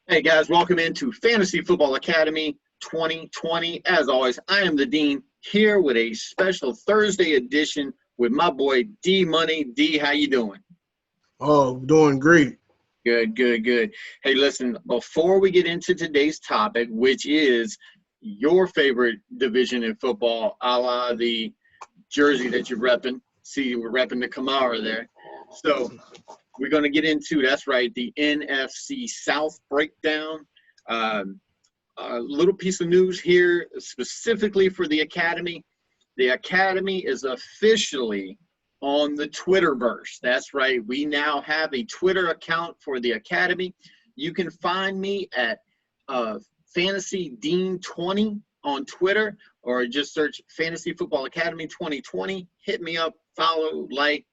Hey guys, welcome into Fantasy Football Academy 2020. As always, I am the Dean here with a special Thursday edition with my boy D Money. D, how you doing? Oh, doing great. Good, good, good. Hey, listen, before we get into today's topic, which is your favorite division in football, a la the jersey that you're repping. See, we're repping the Kamara there. So we're going to get into, that's right, the NFC South breakdown. A little piece of news here specifically for the Academy. The Academy is officially on the Twitterverse. That's right. We now have a Twitter account for the Academy. You can find me at Fantasy Dean 20 on Twitter, or just search Fantasy Football Academy 2020. Hit me up, follow, like,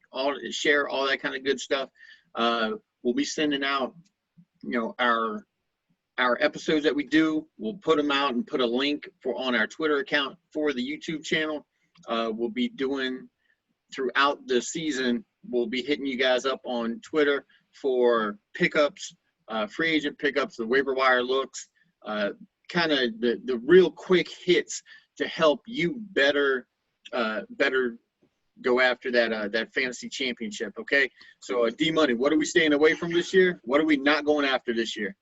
share, all that kind of good stuff. We'll be sending out, our episodes that we do. We'll put them out and put a link on our Twitter account for the YouTube channel. We'll be doing throughout the season. We'll be hitting you guys up on Twitter for pickups, free agent pickups, the waiver wire looks, kind of the real quick hits to help you better go after that fantasy championship. Okay, so D Money, what are we staying away from this year? What are we not going after this year?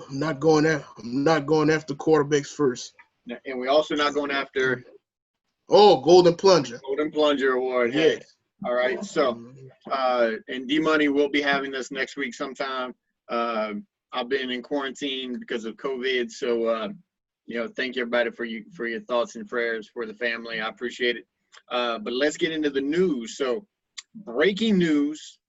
I'm not going after quarterbacks first. And we also not going after Golden Plunger. Golden Plunger Award. Yes. Hey, all right. So, and D Money will be having this next week sometime. I've been in quarantine because of COVID, so thank you everybody for your thoughts and prayers for the family. I appreciate it. But let's get into the news. So, breaking news,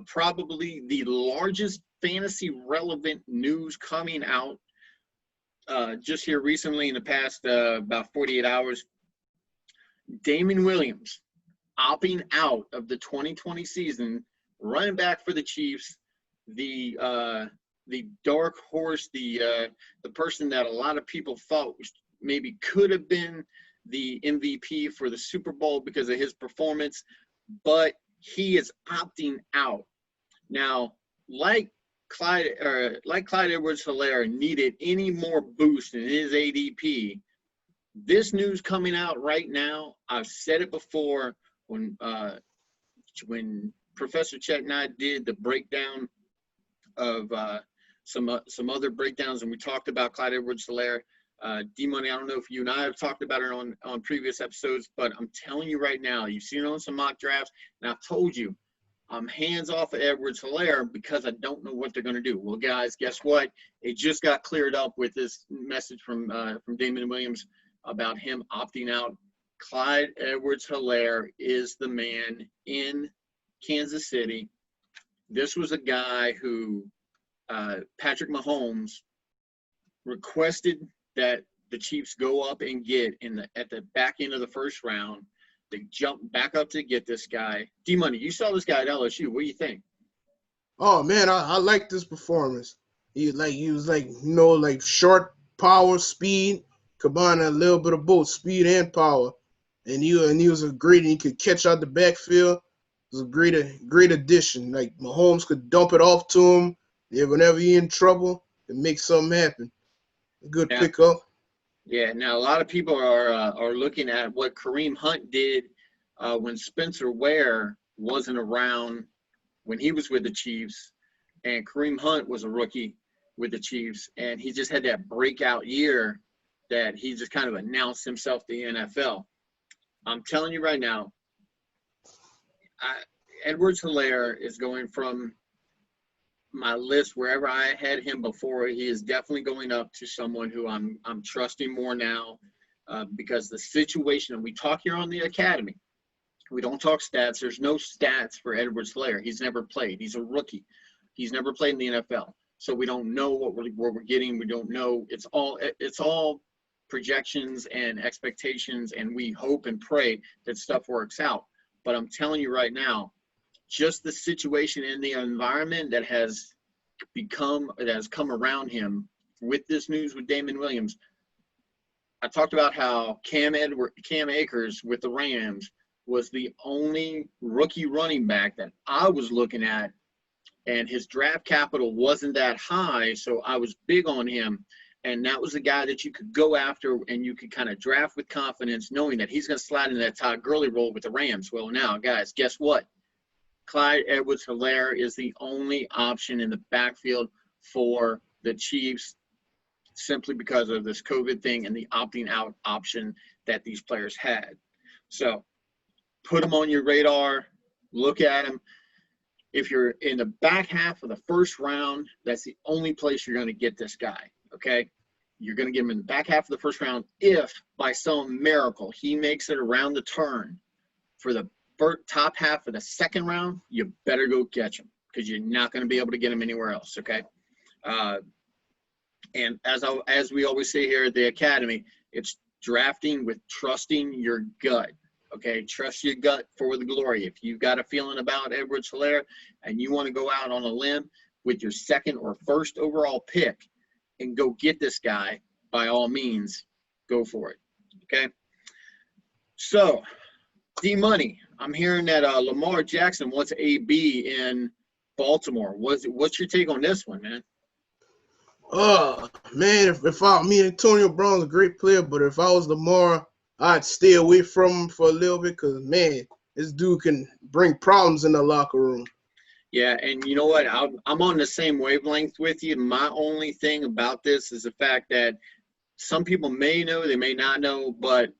probably the largest fantasy relevant news coming out just here recently in the past about 48 hours. Damon Williams opting out of the 2020 season, running back for the Chiefs, the dark horse, the person that a lot of people thought maybe could have been the MVP for the Super Bowl because of his performance, but he is opting out. Now, like Clyde Edwards-Helaire needed any more boost in his ADP, this news coming out right now, I've said it before when Professor Chet and I did the breakdown of some other breakdowns, and we talked about Clyde Edwards-Helaire. D-Money, I don't know if you and I have talked about it on previous episodes, but I'm telling you right now, you've seen it on some mock drafts, and I've told you, I'm hands off of Edwards-Helaire because I don't know what they're going to do. Well, guys, guess what? It just got cleared up with this message from Damon Williams about him opting out. Clyde Edwards-Helaire is the man in Kansas City. This was a guy who Patrick Mahomes requested that the Chiefs go up and get at the back end of the first round. They jumped back up to get this guy. D-Money, you saw this guy at LSU. What do you think? Oh man, I like this performance. He was short, power, speed, combined a little bit of both speed and power. And he was a great. He could catch out the backfield. It was a great addition. Like Mahomes could dump it off to him. Yeah, whenever he's in trouble, it makes something happen. A good pickup. Yeah, now a lot of people are looking at what Kareem Hunt did when Spencer Ware wasn't around when he was with the Chiefs, and Kareem Hunt was a rookie with the Chiefs, and he just had that breakout year that he just kind of announced himself to the NFL. I'm telling you right now, Edwards-Helaire is going from my list wherever I had him before. He is definitely going up to someone who I'm trusting more now because the situation, and we talk here on the Academy, we don't talk stats. There's no stats for Edwards-Helaire. He's never played. He's a rookie. He's never played in the NFL. So we don't know what we're getting. We don't know. It's all projections and expectations, and we hope and pray that stuff works out. But I'm telling you right now, just the situation in the environment that has come around him with this news with Damon Williams. I talked about how Cam Akers with the Rams was the only rookie running back that I was looking at and his draft capital wasn't that high, so I was big on him. And that was a guy that you could go after and you could kind of draft with confidence, knowing that he's going to slide into that Todd Gurley role with the Rams. Well, now, guys, guess what? Clyde Edwards-Helaire is the only option in the backfield for the Chiefs, simply because of this COVID thing and the opting out option that these players had. So put them on your radar, look at them. If you're in the back half of the first round, that's the only place you're going to get this guy, okay? You're going to get him in the back half of the first round. If by some miracle he makes it around the turn for the top half of the second round, you better go catch him, because you're not going to be able to get him anywhere else, okay? And as we always say here at the Academy, it's drafting with trusting your gut. Okay, trust your gut for the glory. If you've got a feeling about Edwards-Helaire and you want to go out on a limb with your second or first overall pick and go get this guy, by all means, go for it. Okay. So, D-Money, I'm hearing that Lamar Jackson wants AB in Baltimore. What's your take on this one, man? Man, if Antonio Brown's a great player, but if I was Lamar, I'd stay away from him for a little bit, because, man, this dude can bring problems in the locker room. Yeah, and you know what? I'm on the same wavelength with you. My only thing about this is the fact that some people may know, they may not know, but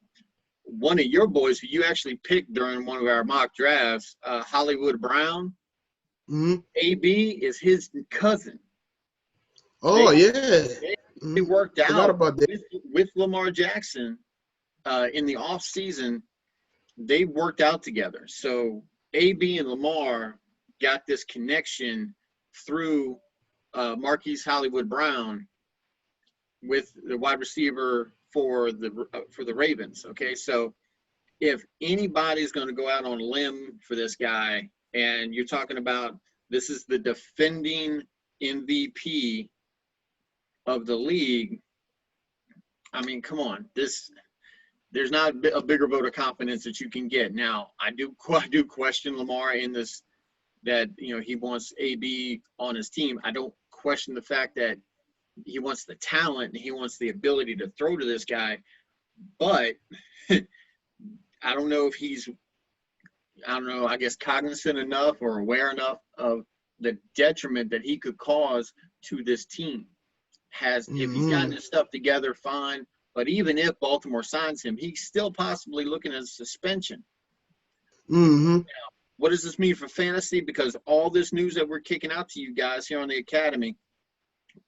one of your boys who you actually picked during one of our mock drafts, Hollywood Brown, AB is his cousin. Oh, yeah. They worked out about that. with Lamar Jackson in the off season. They worked out together. So AB and Lamar got this connection through Marquise Hollywood Brown with the wide receiver for the Ravens. Okay, so if anybody's going to go out on a limb for this guy, and you're talking about this is the defending MVP of the league, I mean, come on, there's not a bigger vote of confidence that you can get. Now, I do question Lamar in this, that, you know, he wants AB on his team. I don't question the fact that he wants the talent and he wants the ability to throw to this guy, but I don't know if he's, I guess, cognizant enough or aware enough of the detriment that he could cause to this team. If he's gotten his stuff together, fine. But even if Baltimore signs him, he's still possibly looking at a suspension. Now, what does this mean for fantasy? Because all this news that we're kicking out to you guys here on the Academy,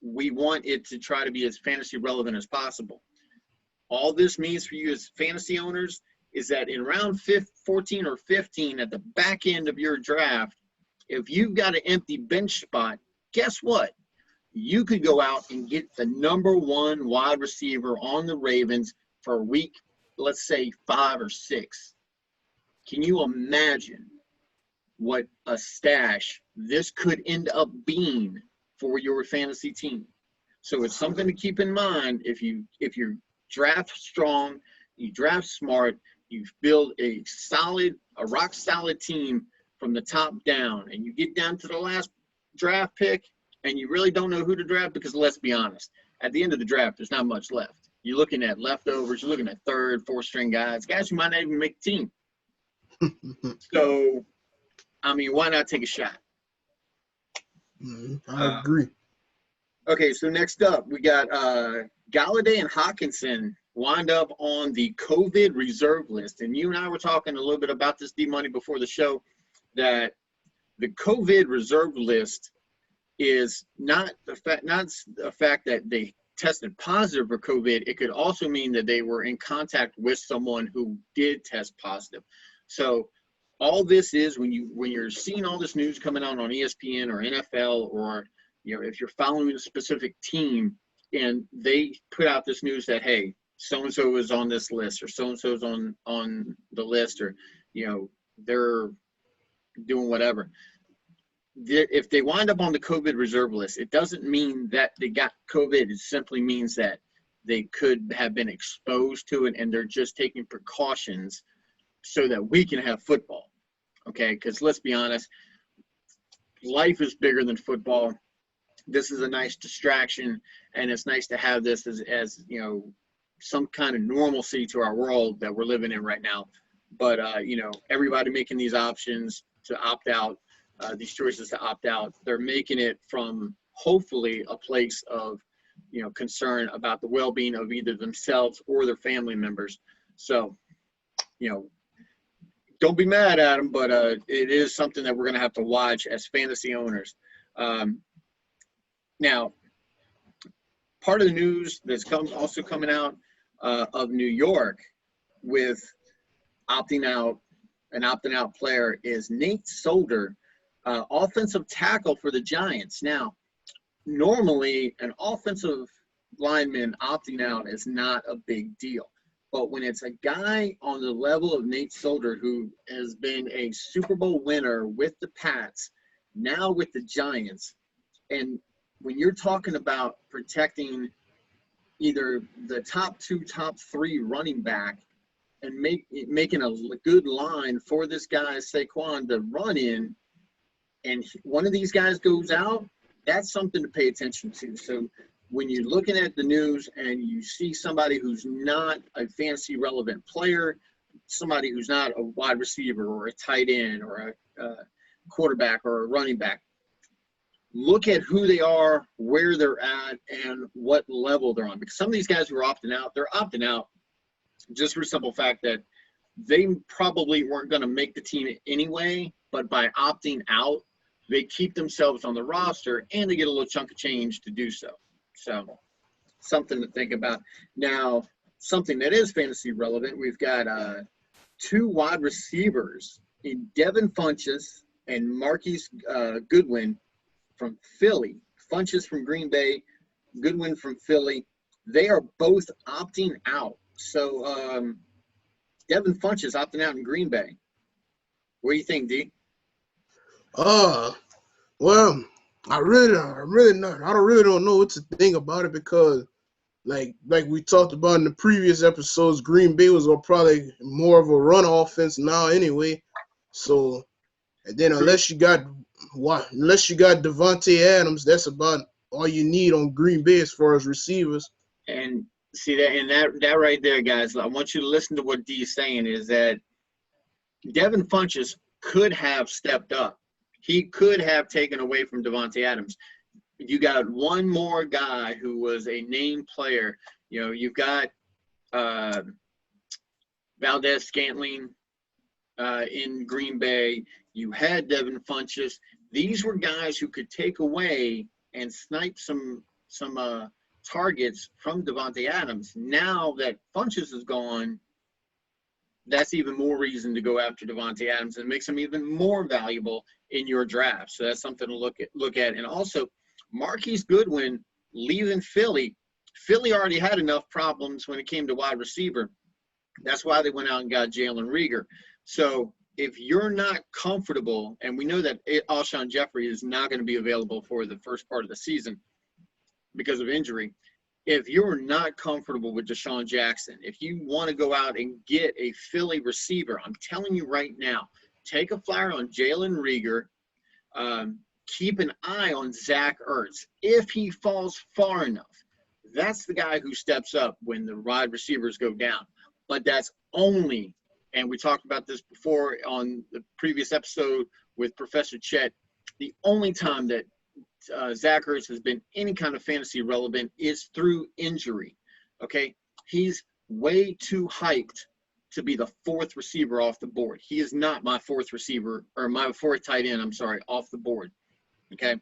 we want it to try to be as fantasy relevant as possible. All this means for you as fantasy owners is that in round 14 or 15 at the back end of your draft, if you've got an empty bench spot, guess what? You could go out and get the number one wide receiver on the Ravens for week, let's say 5 or 6. Can you imagine what a stash this could end up being for your fantasy team? So it's something to keep in mind. If you draft strong, you draft smart, you build a rock solid team from the top down, and you get down to the last draft pick and you really don't know who to draft, because let's be honest, at the end of the draft, there's not much left. You're looking at leftovers, you're looking at 3rd, 4th string guys who might not even make the team. So, I mean, why not take a shot? I agree. Okay, so next up, we got Galladay and Hawkinson wind up on the COVID reserve list. And you and I were talking a little bit about this, D-Money, before the show, that the COVID reserve list is not the fact that they tested positive for COVID. It could also mean that they were in contact with someone who did test positive. So all this is, when you're seeing all this news coming out on ESPN or NFL, or, you know, if you're following a specific team and they put out this news that, hey, so-and-so is on this list, or so-and-so is on the list, or, you know, they're doing whatever. If they wind up on the COVID reserve list, it doesn't mean that they got COVID. It simply means that they could have been exposed to it, and they're just taking precautions so that we can have football. Okay, because let's be honest, life is bigger than football. This is a nice distraction, and it's nice to have this as you know, some kind of normalcy to our world that we're living in right now. But you know, everybody making these options to opt out, these choices to opt out, they're making it from hopefully a place of, you know, concern about the well-being of either themselves or their family members. So, you know, don't be mad at them, but it is something that we're going to have to watch as fantasy owners. Um, Now, part of the news that's also coming out of New York with opting out, an opting out player is Nate Solder, offensive tackle for the Giants. Now, normally an offensive lineman opting out is not a big deal. But when it's a guy on the level of Nate Solder, who has been a Super Bowl winner with the Pats, now with the Giants, and when you're talking about protecting either the top two, top three running back and making a good line for this guy, Saquon, to run in, and one of these guys goes out, that's something to pay attention to. So when you're looking at the news and you see somebody who's not a fantasy relevant player, somebody who's not a wide receiver or a tight end or a quarterback or a running back, look at who they are, where they're at, and what level they're on. Because some of these guys who are opting out, they're opting out just for the simple fact that they probably weren't going to make the team anyway, but by opting out, they keep themselves on the roster and they get a little chunk of change to do so. So something to think about. Now, something that is fantasy relevant, we've got two wide receivers in Devin Funchess and Marquise Goodwin from Philly. Funchess from Green Bay, Goodwin from Philly. They are both opting out. So Devin Funchess opting out in Green Bay. What do you think, D? Well, I really don't know what to think about it because, like we talked about in the previous episodes, Green Bay was probably more of a run offense now anyway. So, and then unless you got Devontae Adams, that's about all you need on Green Bay as far as receivers. And see that, and that right there, guys, I want you to listen to what D is saying, is that Devin Funchess could have stepped up. He could have taken away from Devontae Adams. You got one more guy who was a named player. You know, you've got Valdez-Scantling in Green Bay. You had Devin Funchess. These were guys who could take away and snipe some targets from Devontae Adams. Now that Funchess is gone, that's even more reason to go after Devontae Adams and makes him even more valuable in your draft. So that's something to look at. And also, Marquise Goodwin leaving Philly. Philly already had enough problems when it came to wide receiver. That's why they went out and got Jalen Reagor. So if you're not comfortable, and we know that Alshon Jeffrey is not going to be available for the first part of the season because of injury, if you're not comfortable with Deshaun Jackson, if you want to go out and get a Philly receiver, I'm telling you right now, take a flyer on Jalen Reagor. Keep an eye on Zach Ertz. If he falls far enough, that's the guy who steps up when the wide receivers go down. But that's only, and we talked about this before on the previous episode with Professor Chet, the only time that Zach Ertz has been any kind of fantasy relevant is through injury. Okay, he's way too hyped to be the fourth receiver off the board. He is not my fourth receiver, or my fourth tight end, off the board. Okay,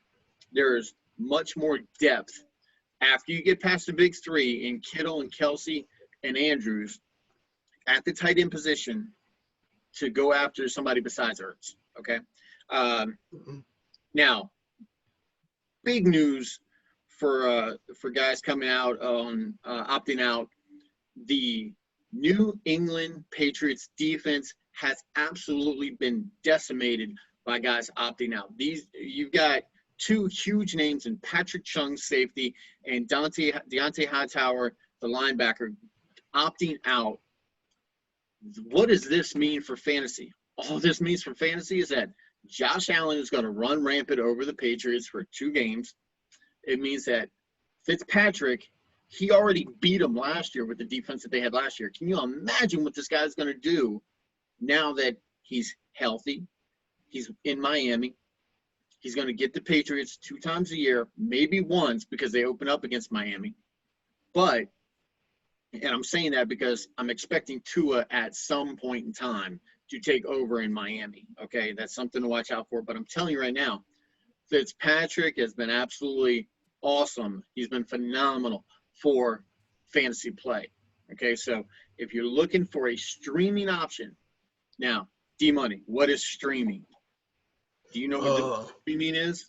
there's much more depth after you get past the big three in Kittle and Kelsey and Andrews at the tight end position to go after somebody besides Ertz. Okay, now, big news for guys coming out on opting out. The New England Patriots defense has absolutely been decimated by guys opting out. You've got two huge names in Patrick Chung, safety, and Deontay Hightower, the linebacker, opting out. What does this mean for fantasy? All this means for fantasy is that Josh Allen is going to run rampant over the Patriots for 2 games. It means that Fitzpatrick, he already beat him last year with the defense that they had last year. Can you imagine what this guy's going to do now that he's healthy? He's in Miami. He's going to get the Patriots 2 times a year, maybe once because they open up against Miami. But, and I'm saying that because I'm expecting Tua at some point in time to take over in Miami. Okay, that's something to watch out for. But I'm telling you right now, Fitzpatrick has been absolutely awesome. He's been phenomenal for fantasy play. Okay, so if you're looking for a streaming option, now, D-Money, what is streaming? Do you know what streaming is?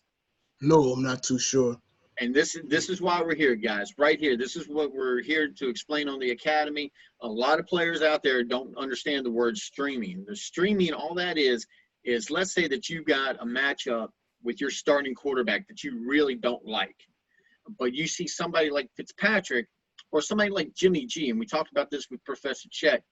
No, I'm not too sure. And this is why we're here, guys. Right here. This is what we're here to explain on the academy. A lot of players out there don't understand the word streaming. The streaming, all that is let's say that you've got a matchup with your starting quarterback that you really don't like. But you see somebody like Fitzpatrick or somebody like Jimmy G, and we talked about this with Professor Chet.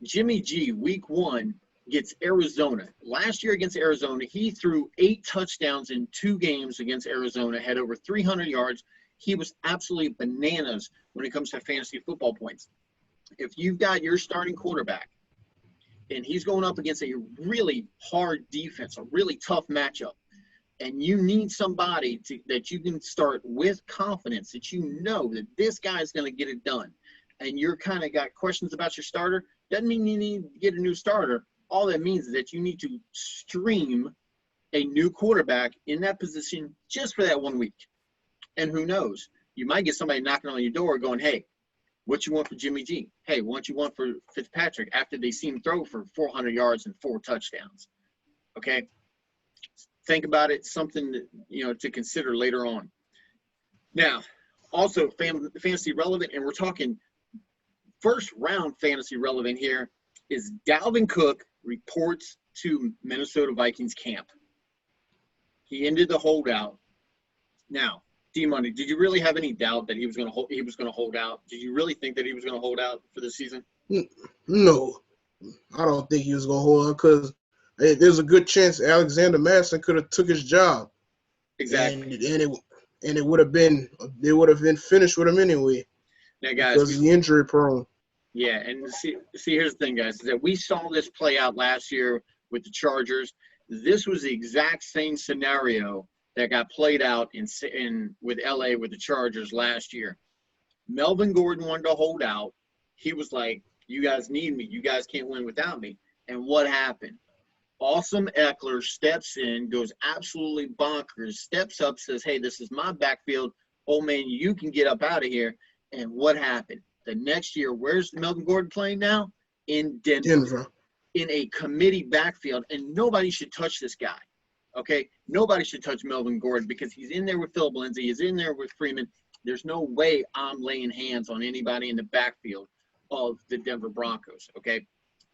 Jimmy G, week 1, gets Arizona. Last year against Arizona, he threw 8 touchdowns in 2 games against Arizona, had over 300 yards. He was absolutely bananas when it comes to fantasy football points. If you've got your starting quarterback and he's going up against a really hard defense, a really tough matchup, and you need somebody that you can start with confidence that you know that this guy is going to get it done, and you're kind of got questions about your starter, doesn't mean you need to get a new starter. All that means is that you need to stream a new quarterback in that position just for that 1 week. And who knows? You might get somebody knocking on your door going, hey, what you want for Jimmy G? Hey, what you want for Fitzpatrick after they see him throw for 400 yards and 4 touchdowns? Okay? Think about it, something that, to consider later on. Now, also fantasy relevant, and we're talking first round fantasy relevant here, is Dalvin Cook reports to Minnesota Vikings camp. He ended the holdout. Now, D-Money, did you really have any doubt that he was going to hold out? Did you really think that he was going to hold out for the season? No, I don't think he was going to hold out because there's a good chance Alexander Madison could have took his job. Exactly. And it would have been finished with him anyway. Now, guys, because he's injury prone. Yeah, and see, here's the thing, guys, is that we saw this play out last year with the Chargers. This was the exact same scenario that got played out with LA with the Chargers last year. Melvin Gordon wanted to hold out. He was like, you guys need me. You guys can't win without me. And what happened? Awesome Eckler steps in, goes absolutely bonkers, steps up, says, hey, this is my backfield. Oh, man, you can get up out of here. And what happened? The next year, where's Melvin Gordon playing now? In Denver. In a committee backfield, and nobody should touch this guy, okay? Nobody should touch Melvin Gordon because he's in there with Philip Lindsay. He's in there with Freeman. There's no way I'm laying hands on anybody in the backfield of the Denver Broncos, okay?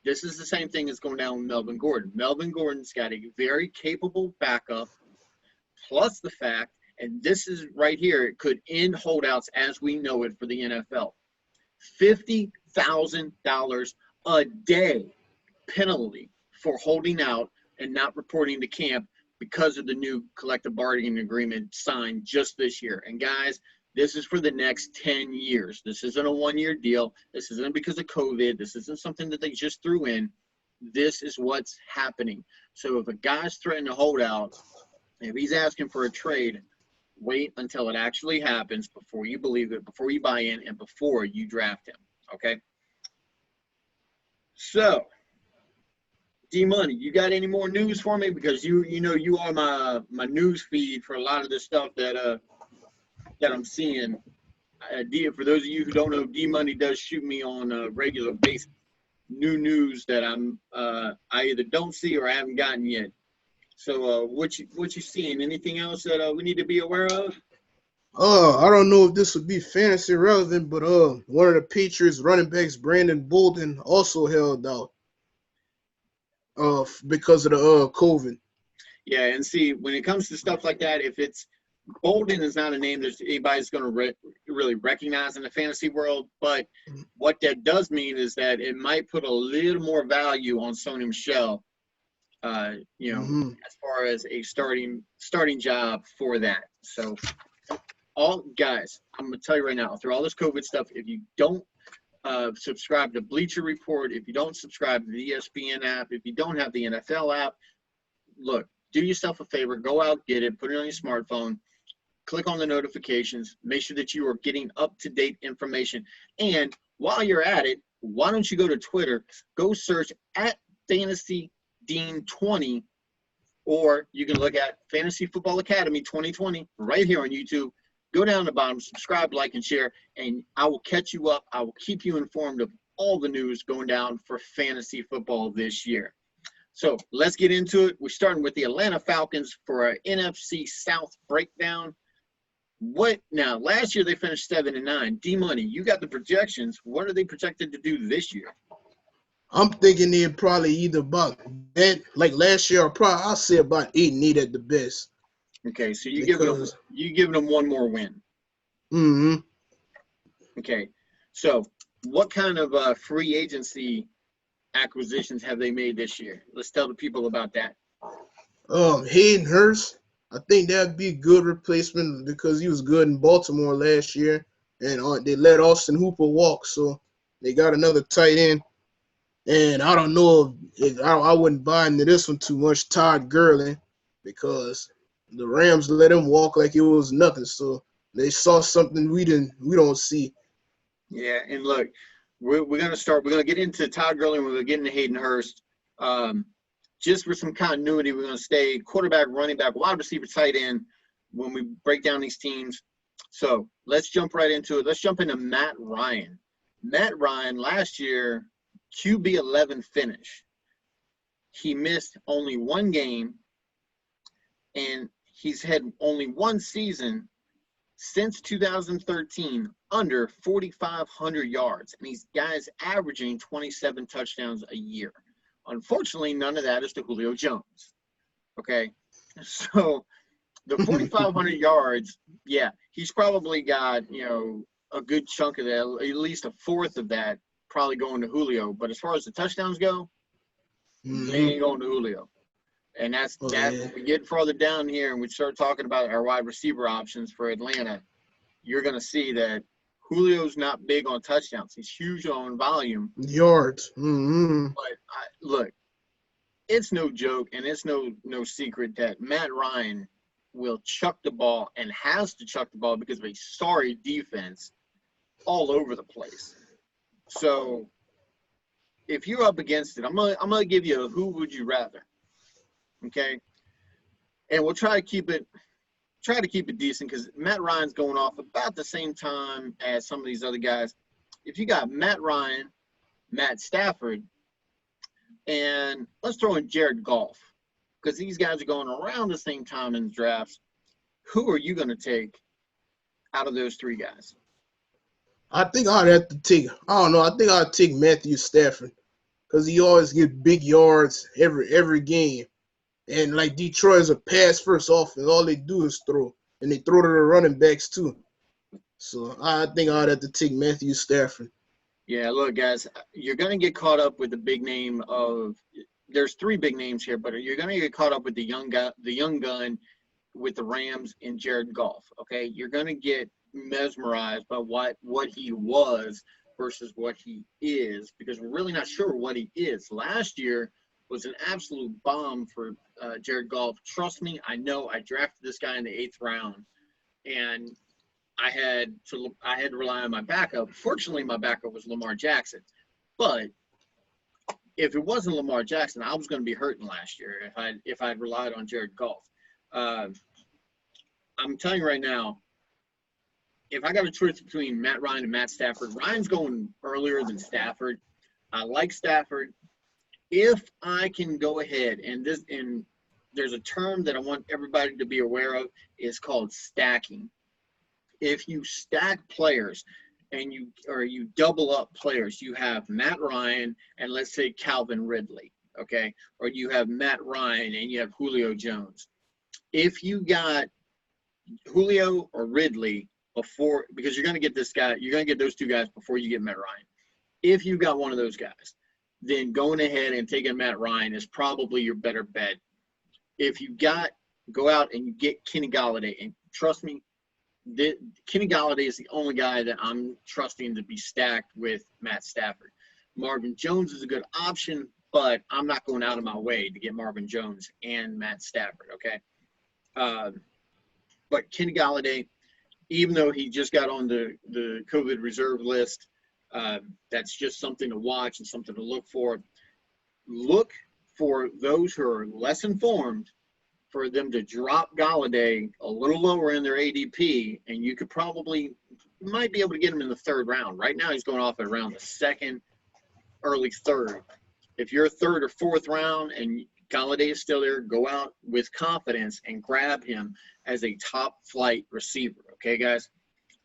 This is the same thing that's going down with Melvin Gordon. Melvin Gordon's got a very capable backup, plus the fact, and this is right here, it could end holdouts as we know it for the NFL. $50,000 a day penalty for holding out and not reporting to camp because of the new collective bargaining agreement signed just this year. And guys, this is for the next 10 years. This isn't a one-year deal. This isn't because of COVID. This isn't something that they just threw in. This is what's happening. So if a guy's threatening to hold out, if he's asking for a trade, wait until it actually happens before you believe it, before you buy in, and before you draft him, okay? So, D-Money, you got any more news for me? Because you are my news feed for a lot of this stuff that I'm seeing. For those of you who don't know, D-Money does shoot me on a regular basis. New news that I either don't see or I haven't gotten yet. So what you seeing? Anything else that we need to be aware of? I don't know if this would be fantasy relevant, but one of the Patriots running backs, Brandon Bolden, also held out because of the COVID. Yeah, and see, when it comes to stuff like that, if it's Bolden is not a name that anybody's going to really recognize in the fantasy world, but what that does mean is that it might put a little more value on Sony Michel Mm-hmm. as far as a starting job for that. So, all guys, I'm gonna tell you right now, through all this COVID stuff, if you don't subscribe to Bleacher Report, if you don't subscribe to the ESPN app, if you don't have the NFL app, look, do yourself a favor, go out, get it, put it on your smartphone, click on the notifications, make sure that you are getting up-to-date information. And while you're at it, why don't you go to Twitter, go search at Fantasy Dean 20, or you can look at Fantasy Football Academy 2020 right here on YouTube. Go down the bottom, subscribe, like, and share, and I will catch you up. I will keep you informed of all the news going down for fantasy football this year. So let's get into it. We're starting with the Atlanta Falcons for our NFC South breakdown. Now, last year they finished 7-9. D-Money, you got the projections. What are they projected to do this year? I'm thinking they're probably either about that, like last year, I'll say about 8-8 at the best. Okay, so you giving them one more win. Mm-hmm. Okay, so what kind of free agency acquisitions have they made this year? Let's tell the people about that. Hayden Hurst, I think that'd be a good replacement because he was good in Baltimore last year, and they let Austin Hooper walk, so they got another tight end. And I don't know if I wouldn't buy into this one too much, Todd Gurley, because the Rams let him walk like it was nothing. So they saw something we don't see. Yeah, and look, we're gonna start. We're gonna get into Todd Gurley, and we're gonna get into Hayden Hurst. Just for some continuity, we're gonna stay quarterback, running back, wide receiver, tight end when we break down these teams. So let's jump right into it. Let's jump into Matt Ryan. Matt Ryan last year, QB 11 finish. He missed only one game, and he's had only one season since 2013 under 4,500 yards, and he's guys averaging 27 touchdowns a year. Unfortunately, none of that is to Julio Jones. Okay, so the 4,500 yards, yeah, he's probably got a good chunk of that, at least a fourth of that, probably going to Julio. But as far as the touchdowns go, they ain't going to Julio. And that's when we get farther down here and we start talking about our wide receiver options for Atlanta, you're going to see that Julio's not big on touchdowns. He's huge on volume. Yards. Mm-hmm. But look, it's no joke and it's no secret that Matt Ryan will chuck the ball and has to chuck the ball because of a sorry defense all over the place. So if you're up against it, I'm gonna give you a who would you rather. Okay, and we'll try to keep it decent because Matt Ryan's going off about the same time as some of these other guys. If you got Matt Ryan, Matt Stafford, and let's throw in Jared Goff because these guys are going around the same time in the drafts, who are you going to take out of those three guys? I think I'd have to take. I don't know. I think I'd take Matthew Stafford because he always gets big yards every game. And like Detroit is a pass first offense, all they do is throw, and they throw to the running backs too. So I think I'd have to take Matthew Stafford. Yeah, look, guys, you're gonna get caught up with the big name of. There's three big names here, but you're gonna get caught up with the young gun, with the Rams and Jared Goff. Okay, you're gonna get mesmerized by what he was versus what he is because we're really not sure what he is. Last year was an absolute bomb for Jared Goff. Trust me, I know. I drafted this guy in the 8th round, and I had to rely on my backup. Fortunately, my backup was Lamar Jackson. But if it wasn't Lamar Jackson, I was going to be hurting last year if I'd relied on Jared Goff. I'm telling you right now, if I got a choice between Matt Ryan and Matt Stafford, Ryan's going earlier than Stafford. I like Stafford. If I can go ahead and there's a term that I want everybody to be aware of, is called stacking. If you stack players and you double up players, you have Matt Ryan and let's say Calvin Ridley, okay? Or you have Matt Ryan and you have Julio Jones. If you got Julio or Ridley because you're going to get this guy, you're going to get those two guys before you get Matt Ryan. If you got one of those guys, then going ahead and taking Matt Ryan is probably your better bet. If you go out and you get Kenny Golladay, and trust me, Kenny Golladay is the only guy that I'm trusting to be stacked with Matt Stafford. Marvin Jones is a good option, but I'm not going out of my way to get Marvin Jones and Matt Stafford, okay? But Kenny Golladay, even though he just got on the COVID reserve list, that's just something to watch and something to look for. Look for those who are less informed for them to drop Golladay a little lower in their ADP, and you might be able to get him in the third round. Right now he's going off at around the second, early third. If you're third or fourth round and Golladay is still there, go out with confidence and grab him as a top flight receiver. Okay, guys?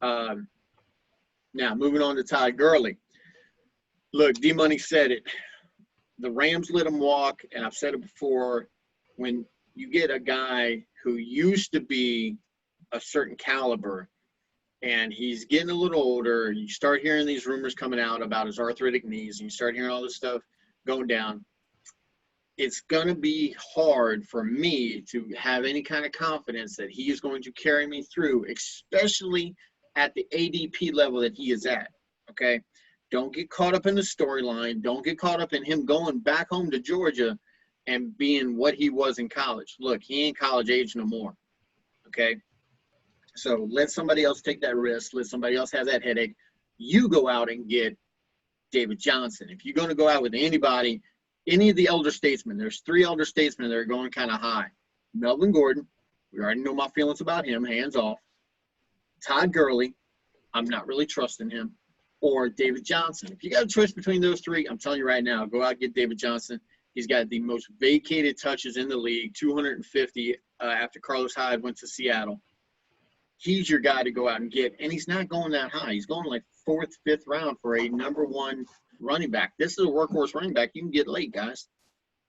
Now, moving on to Todd Gurley. Look, D-Money said it. The Rams let him walk, and I've said it before. When you get a guy who used to be a certain caliber and he's getting a little older, you start hearing these rumors coming out about his arthritic knees, and you start hearing all this stuff going down, it's going to be hard for me to have any kind of confidence that he is going to carry me through, especially at the ADP level that he is at, okay? Don't get caught up in the storyline. Don't get caught up in him going back home to Georgia and being what he was in college. Look, he ain't college age no more, okay? So let somebody else take that risk. Let somebody else have that headache. You go out and get David Johnson. If you're going to go out with anybody, any of the elder statesmen, there's 3 elder statesmen that are going kind of high. Melvin Gordon, we already know my feelings about him, hands off. Todd Gurley, I'm not really trusting him. Or David Johnson. If you got a choice between those 3, I'm telling you right now, go out and get David Johnson. He's got the most vacated touches in the league, 250 after Carlos Hyde went to Seattle. He's your guy to go out and get, and he's not going that high. He's going like 4th, 5th round for a number 1 running back. This is a workhorse running back. You can get late, guys.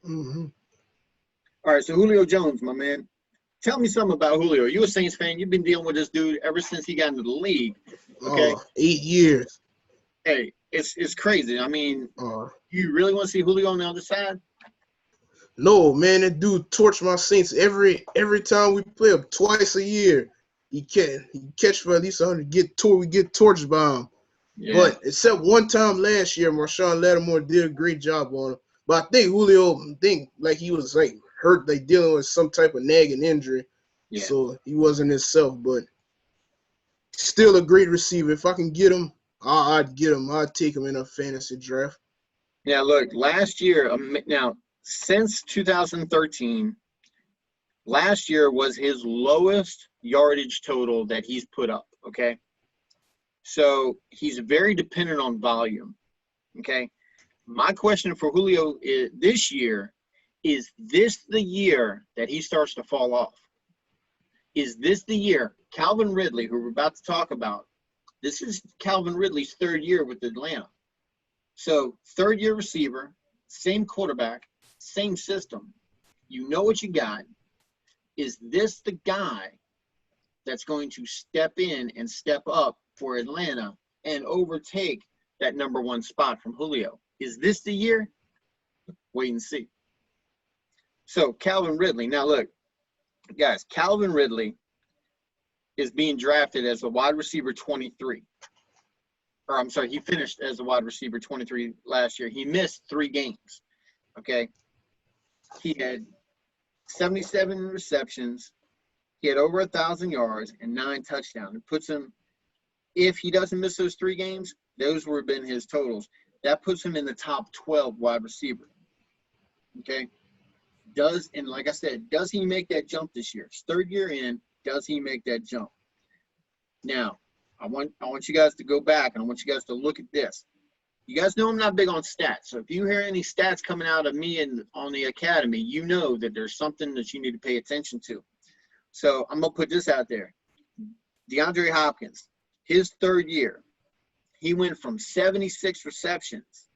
Mm-hmm. All right, so Julio Jones, my man. Tell me something about Julio. You a Saints fan. You've been dealing with this dude ever since he got into the league. Okay? 8 years. Hey, it's crazy. I mean, you really want to see Julio on the other side? No, man, that dude torch my Saints every time we play him, twice a year. He catch for at least 100. We get torched by him. Yeah. But except one time last year, Marshawn Lattimore did a great job on him. But I think Julio, like he was like hurt, like dealing with some type of nagging injury. Yeah. So he wasn't himself, but still a great receiver. If I can get him, I'd get him. I'd take him in a fantasy draft. Yeah, look, last year, now since 2013, last year was his lowest yardage total that he's put up, okay? So he's very dependent on volume, okay? My question for Julio is, this year, is this the year that he starts to fall off? Is this the year? Calvin Ridley, who we're about to talk about, this is Calvin Ridley's 3rd year with Atlanta. So 3rd-year receiver, same quarterback, same system. You know what you got. Is this the guy that's going to step in and step up for Atlanta and overtake that number 1 spot from Julio? Is this the year? Wait and see. So Calvin Ridley. Now look, guys, Calvin Ridley is being drafted as a wide receiver 23. Or I'm sorry, he finished as a wide receiver 23 last year. He missed 3 games, okay? He had 77 receptions. He had over 1,000 yards and 9 touchdowns. It puts him, if he doesn't miss those 3 games, those would have been his totals. That puts him in the top 12 wide receiver, okay? And like I said, does he make that jump this year? His 3rd year in, does he make that jump? Now, I want you guys to go back, and I want you guys to look at this. You guys know I'm not big on stats. So if you hear any stats coming out of me and on the academy, you know that there's something that you need to pay attention to. So I'm going to put this out there. DeAndre Hopkins, his 3rd year, he went from 76 receptions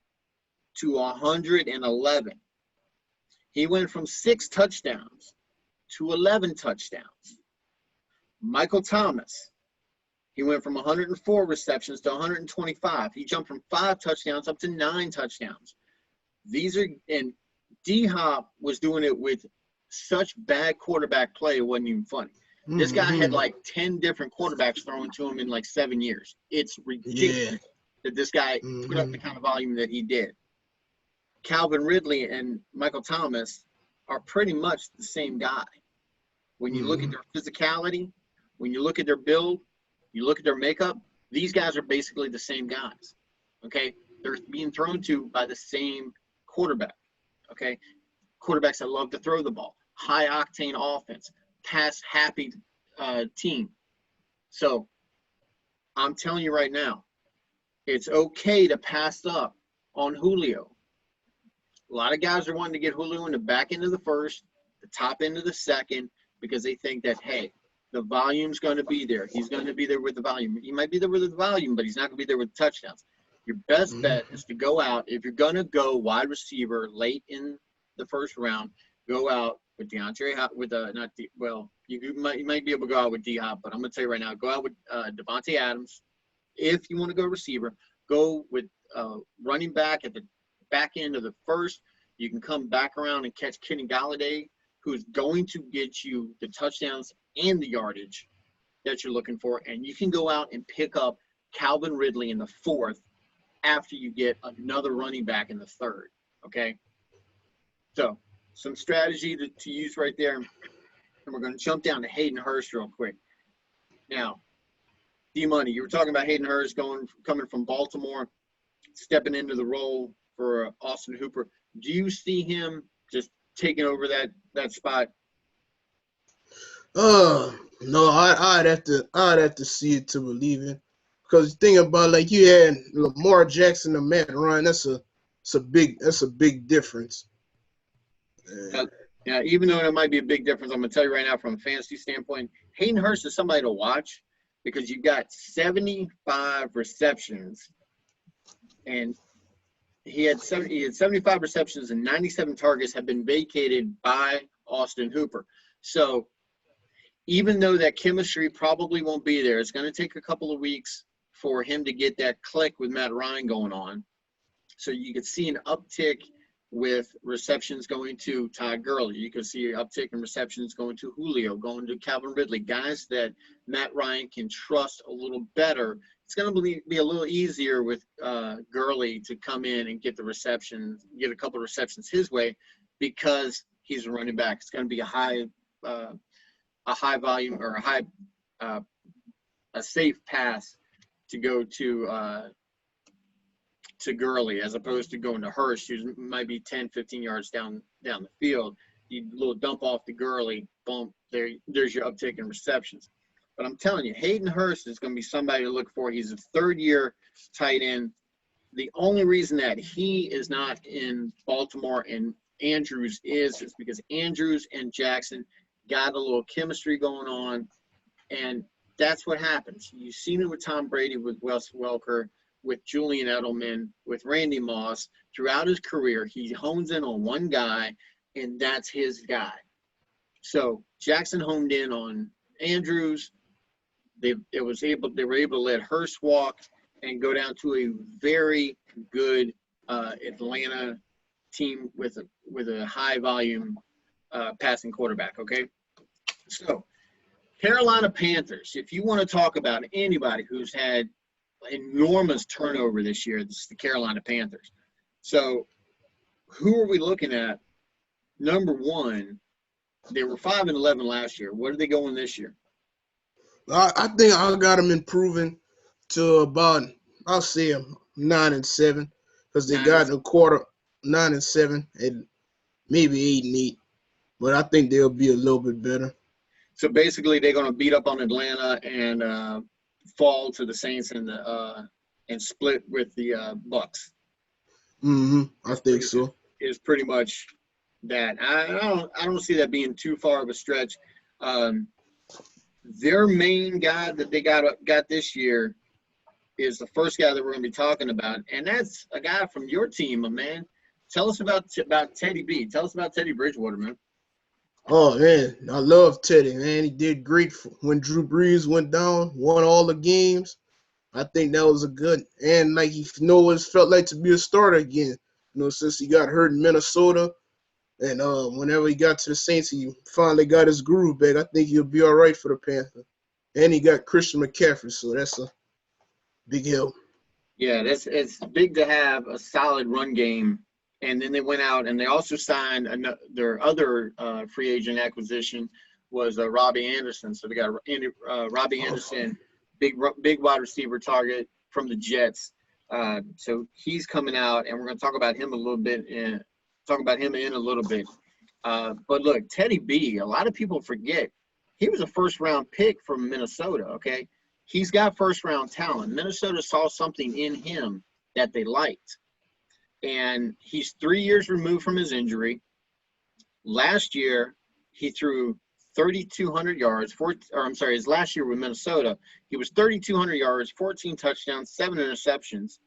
to 111. He went from 6 touchdowns to 11 touchdowns. Michael Thomas, he went from 104 receptions to 125. He jumped from 5 touchdowns up to 9 touchdowns. And D-Hop was doing it with such bad quarterback play, it wasn't even funny. This guy had like 10 different quarterbacks thrown to him in like 7 years. It's ridiculous that this guy put up the kind of volume that he did. Calvin Ridley and Michael Thomas are pretty much the same guy. When you look at their physicality, when you look at their build, you look at their makeup, these guys are basically the same guys. Okay? They're being thrown to by the same quarterback. Okay? Quarterbacks that love to throw the ball, high octane offense, pass happy team. So I'm telling you right now, it's okay to pass up on Julio. A lot of guys are wanting to get Julio in the back end of the first, the top end of the second, because they think that, hey, the volume's going to be there. He's going to be there with the volume. He might be there with the volume, but he's not going to be there with the touchdowns. Your best bet is to go out. If you're going to go wide receiver late in the first round, go out with DeAndre Hop, you might be able to go out with D-Hop, but I'm going to tell you right now, go out with Devontae Adams. If you want to go receiver, go with running back at the back end of the first. You can come back around and catch Kenny Golladay, who's going to get you the touchdowns and the yardage that you're looking for. And you can go out and pick up Calvin Ridley in the fourth after you get another running back in the third, okay? So some strategy to use right there. And we're going to jump down to Hayden Hurst real quick. Now, D-Money, you were talking about Hayden Hurst coming from Baltimore, stepping into the role for Austin Hooper. Do you see him just taking over that spot? No, I'd have to see it to believe it. Because think about, like, you had Lamar Jackson and Matt Ryan. That's a big difference. Yeah, even though it might be a big difference, I'm gonna tell you right now from a fantasy standpoint, Hayden Hurst is somebody to watch because you've got 75 receptions, and he had 75 receptions and 97 targets have been vacated by Austin Hooper. So even though that chemistry probably won't be there, it's going to take a couple of weeks for him to get that click with Matt Ryan going on. So you could see an uptick with receptions going to Todd Gurley. You could see an uptick in receptions going to Julio, going to Calvin Ridley, guys that Matt Ryan can trust a little better. It's going to be a little easier with Gurley to come in and get the receptions, get a couple of receptions his way because he's a running back. It's going to be a high volume or a safe pass to go to Gurley as opposed to going to Hurst, who might be 10, 15 yards down the field. You little dump off to Gurley, boom, there's your uptick in receptions. But I'm telling you, Hayden Hurst is going to be somebody to look for. He's a third-year tight end. The only reason that he is not in Baltimore and Andrews is because Andrews and Jackson got a little chemistry going on, and that's what happens. You've seen it with Tom Brady, with Wes Welker, with Julian Edelman, with Randy Moss. Throughout his career, he hones in on one guy, and that's his guy. So Jackson honed in on Andrews. They were able to let Hurst walk and go down to a very good Atlanta team with a high volume passing quarterback. Okay, so Carolina Panthers. If you want to talk about anybody who's had enormous turnover this year, this is the Carolina Panthers. So who are we looking at? Number one, they were 5-11 last year. What are they going this year? I think I got them improving to about, I'll say 9-7, because they got a quarter 9-7 and maybe 8-8, but I think they'll be a little bit better. So basically, they're going to beat up on Atlanta and fall to the Saints and split with the Bucks. I think so. Is pretty much that. I don't see that being too far of a stretch. Their main guy that they got this year is the first guy that we're going to be talking about, and that's a guy from your team, my man. Tell us about Teddy B. Tell us about Teddy Bridgewater, man. Oh, man, I love Teddy, man. He did great when Drew Brees went down, won all the games. I think that was a good – and, like, you know what it felt like to be a starter again. since he got hurt in Minnesota. And whenever he got to the Saints, he finally got his groove back. I think he'll be all right for the Panthers. And he got Christian McCaffrey, so that's a big help. Yeah, it's big to have a solid run game. And then they went out and they also signed their other free agent acquisition was Robbie Anderson. So they got Robbie Anderson, big wide receiver target from the Jets. So he's coming out, and we're going to talk about him a little bit in a little bit. But look, Teddy B, a lot of people forget he was a first-round pick from Minnesota, okay? He's got first-round talent. Minnesota saw something in him that they liked. And he's 3 years removed from his injury. Last year, he threw 3,200 yards. His last year with Minnesota, he was 3,200 yards, 14 touchdowns, 7 interceptions.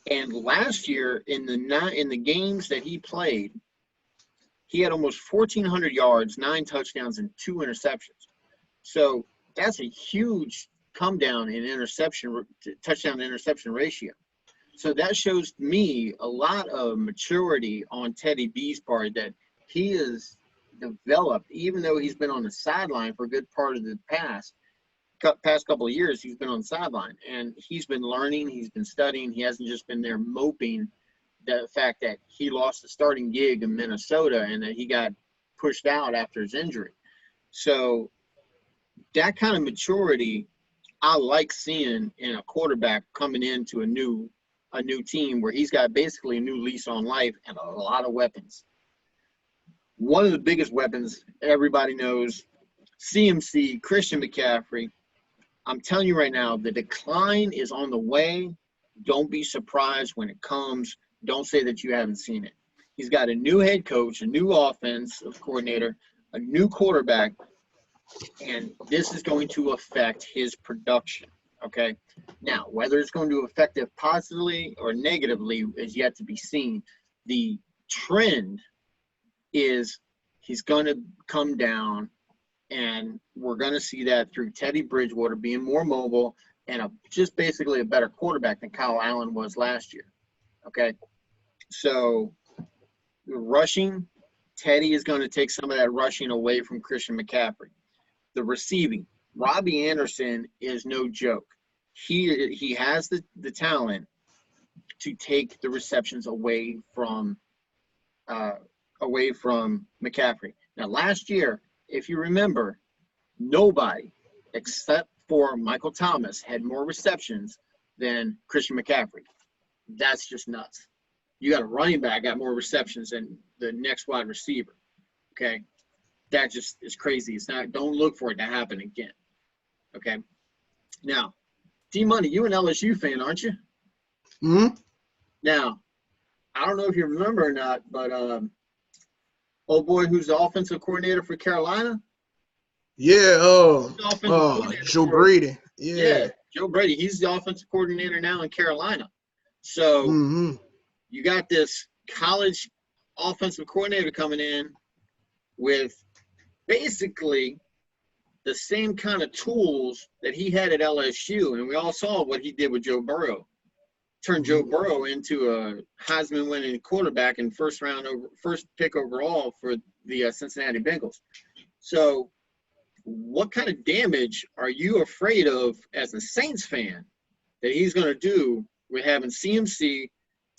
And last year, in the games that he played, he had almost 1,400 yards, 9 touchdowns, and 2 interceptions. So that's a huge come down in touchdown to interception ratio. So that shows me a lot of maturity on Teddy B's part, that he has developed, even though he's been on the sideline for a good part of the past couple of years. He's been on the sideline, and he's been learning, he's been studying. He hasn't just been there moping the fact that he lost the starting gig in Minnesota and that he got pushed out after his injury. So that kind of maturity I like seeing in a quarterback coming into a new team where he's got basically a new lease on life and a lot of weapons. One of the biggest weapons everybody knows, CMC, Christian McCaffrey. I'm telling you right now, the decline is on the way. Don't be surprised when it comes. Don't say that you haven't seen it. He's got a new head coach, a new offensive coordinator, a new quarterback, and this is going to affect his production, okay? Now, whether it's going to affect it positively or negatively is yet to be seen. The trend is he's going to come down, and we're going to see that through Teddy Bridgewater being more mobile and just basically a better quarterback than Kyle Allen was last year, okay? So rushing, Teddy is going to take some of that rushing away from Christian McCaffrey. The receiving, Robbie Anderson is no joke. He has the talent to take the receptions away from McCaffrey. Now, last year, if you remember, nobody except for Michael Thomas had more receptions than Christian McCaffrey. That's just nuts. You got a running back got more receptions than the next wide receiver. Okay, that just is crazy. It's not. Don't look for it to happen again. Okay. Now, D-Money, you an LSU fan, aren't you? Hmm. Now, I don't know if you remember or not, but old boy who's the offensive coordinator for Carolina. Yeah. Joe Brady. Yeah. Joe Brady. He's the offensive coordinator now in Carolina. So you got this college offensive coordinator coming in with basically the same kind of tools that he had at LSU. And we all saw what he did with Joe Burrow. Turned Joe Burrow into a Heisman winning quarterback and first pick overall for the Cincinnati Bengals. So what kind of damage are you afraid of as a Saints fan that he's going to do with having CMC,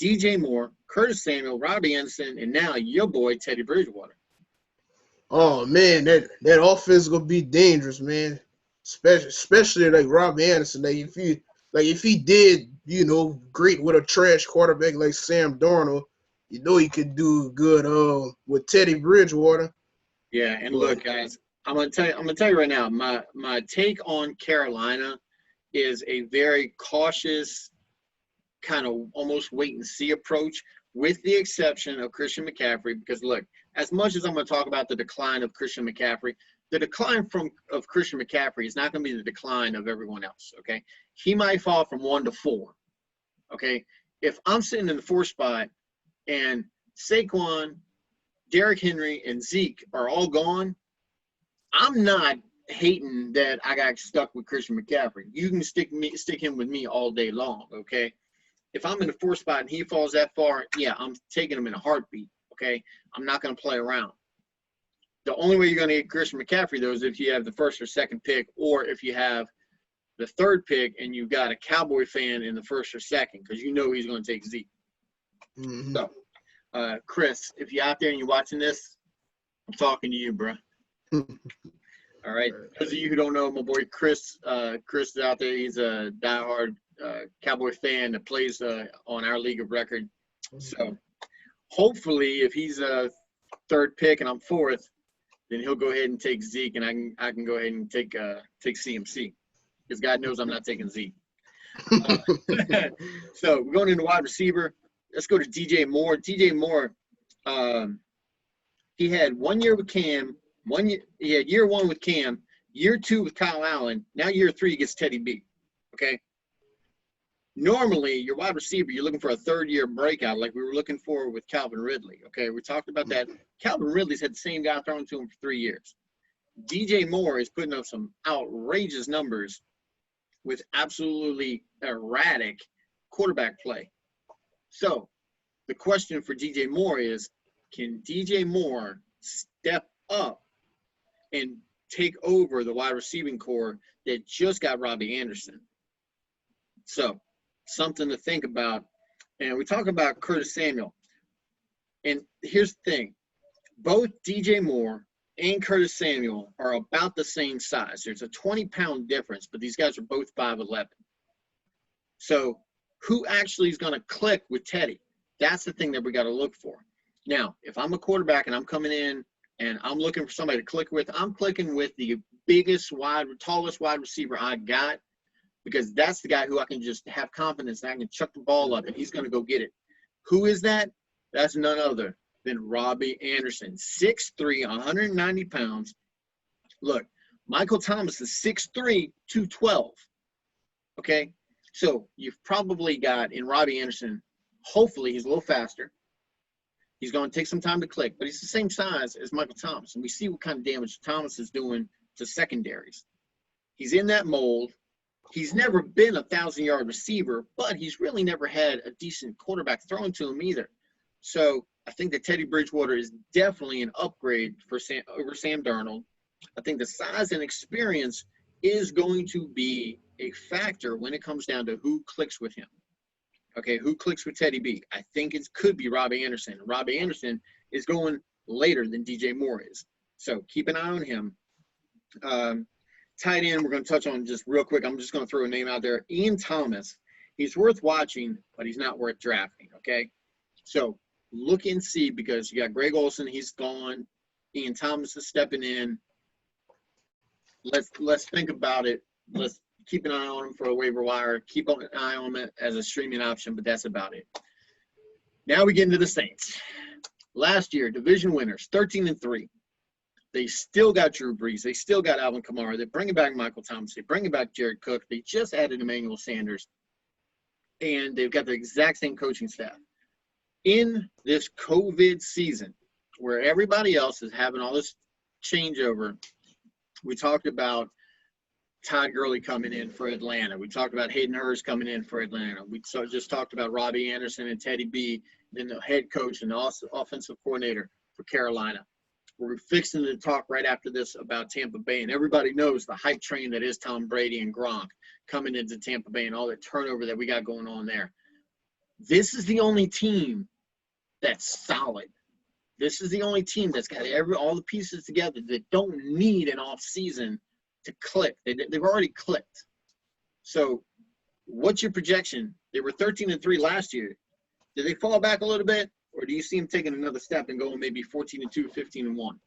DJ Moore, Curtis Samuel, Robbie Anderson, and now your boy Teddy Bridgewater? Oh man, that offense is gonna be dangerous, man. Especially like Robbie Anderson. If he did, great with a trash quarterback like Sam Darnold, he could do good with Teddy Bridgewater. Yeah, and look, guys, I'm gonna tell you right now, my take on Carolina is a very cautious, kind of almost wait and see approach, with the exception of Christian McCaffrey. Because look, as much as I'm going to talk about the decline of Christian McCaffrey, the decline of Christian McCaffrey is not going to be the decline of everyone else, okay? He might fall from 1 to 4, okay? If I'm sitting in the 4 spot and Saquon, Derrick Henry, and Zeke are all gone, I'm not hating that I got stuck with Christian McCaffrey. You can stick him with me all day long, okay? if I'm in the 4th spot and he falls that far, yeah, I'm taking him in a heartbeat. Okay, I'm not going to play around. The only way you're going to get Christian McCaffrey, though, is if you have the 1st or 2nd pick, or if you have the 3rd pick and you've got a Cowboy fan in the 1st or 2nd, because you know he's going to take Zeke. Mm-hmm. So, Chris, if you're out there and you're watching this, I'm talking to you, bro. All right. Those of you who don't know, my boy Chris is out there. He's a diehard Cowboy fan that plays on our league of record. So, hopefully, if he's a 3rd pick and I'm 4th, then he'll go ahead and take Zeke, and I can go ahead and take CMC, because God knows I'm not taking Zeke. So we're going into wide receiver. Let's go to DJ Moore. DJ Moore, he had 1 year with Cam. He had year 1 with Cam, year 2 with Kyle Allen. Now year 3 he gets Teddy B. Okay. Normally, your wide receiver, you're looking for a 3rd-year breakout like we were looking for with Calvin Ridley. Okay, we talked about that. Calvin Ridley's had the same guy thrown to him for 3 years. DJ Moore is putting up some outrageous numbers with absolutely erratic quarterback play. So the question for DJ Moore is, can DJ Moore step up and take over the wide receiving core that just got Robbie Anderson? So something to think about. And we talk about Curtis Samuel. And here's the thing. Both DJ Moore and Curtis Samuel are about the same size. There's a 20-pound difference, but these guys are both 5'11". So who actually is going to click with Teddy? That's the thing that we got to look for. Now, if I'm a quarterback and I'm coming in and I'm looking for somebody to click with, I'm clicking with the tallest wide receiver I got, because that's the guy who I can just have confidence that I can chuck the ball up and he's going to go get it. Who is that? That's none other than Robbie Anderson. 6'3", 190 pounds. Look, Michael Thomas is 6'3", 212. Okay? So you've probably got in Robbie Anderson, hopefully he's a little faster. He's going to take some time to click, but he's the same size as Michael Thomas. And we see what kind of damage Thomas is doing to secondaries. He's in that mold. He's never been a 1,000-yard receiver, but he's really never had a decent quarterback thrown to him either. So I think that Teddy Bridgewater is definitely an upgrade over Sam Darnold. I think the size and experience is going to be a factor when it comes down to who clicks with him. Okay, who clicks with Teddy B? I think it could be Robbie Anderson. Robbie Anderson is going later than DJ Moore is. So keep an eye on him. Tight end, we're going to touch on just real quick. I'm just going to throw a name out there. Ian Thomas. He's worth watching, but he's not worth drafting, okay? So look and see, because you got Greg Olsen. He's gone. Ian Thomas is stepping in. Let's think about it. Let's keep an eye on him for a waiver wire. Keep an eye on him as a streaming option, but that's about it. Now we get into the Saints. Last year, division winners, 13-3. They still got Drew Brees. They still got Alvin Kamara. They're bringing back Michael Thomas. They're bringing back Jared Cook. They just added Emmanuel Sanders. And they've got the exact same coaching staff. In this COVID season, where everybody else is having all this changeover, we talked about Todd Gurley coming in for Atlanta. We talked about Hayden Hurst coming in for Atlanta. We just talked about Robbie Anderson and Teddy B, then the head coach and the offensive coordinator for Carolina. We're fixing to talk right after this about Tampa Bay, and everybody knows the hype train that is Tom Brady and Gronk coming into Tampa Bay and all the turnover that we got going on there. This is the only team that's solid. This is the only team that's got all the pieces together that don't need an off season to click. They've already clicked. So what's your projection? They were 13-3 last year. Did they fall back a little bit? Or do you see them taking another step and going maybe 14-2, 15-1?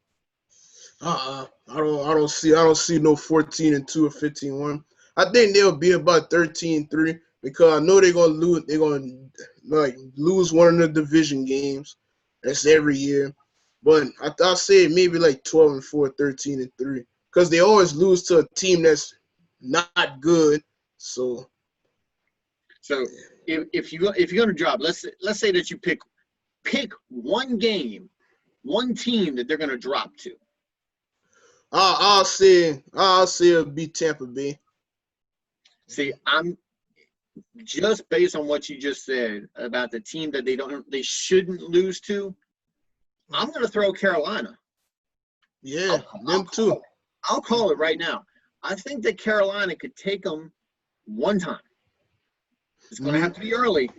I don't see no 14-2 or 15-1. I think they'll be about 13-3 because I know they're gonna lose. They're gonna lose one of the division games. That's every year. But I'll say maybe like 12-4, 13-3, because they always lose to a team that's not good. So if you're gonna drop, let's say that you pick one game, one team that they're going to drop to. I'll say it'll be Tampa Bay. See, just based on what you just said about the team that they shouldn't lose to, I'm going to throw Carolina. Yeah, them too. I'll call it right now. I think that Carolina could take them one time. It's going to have to be early.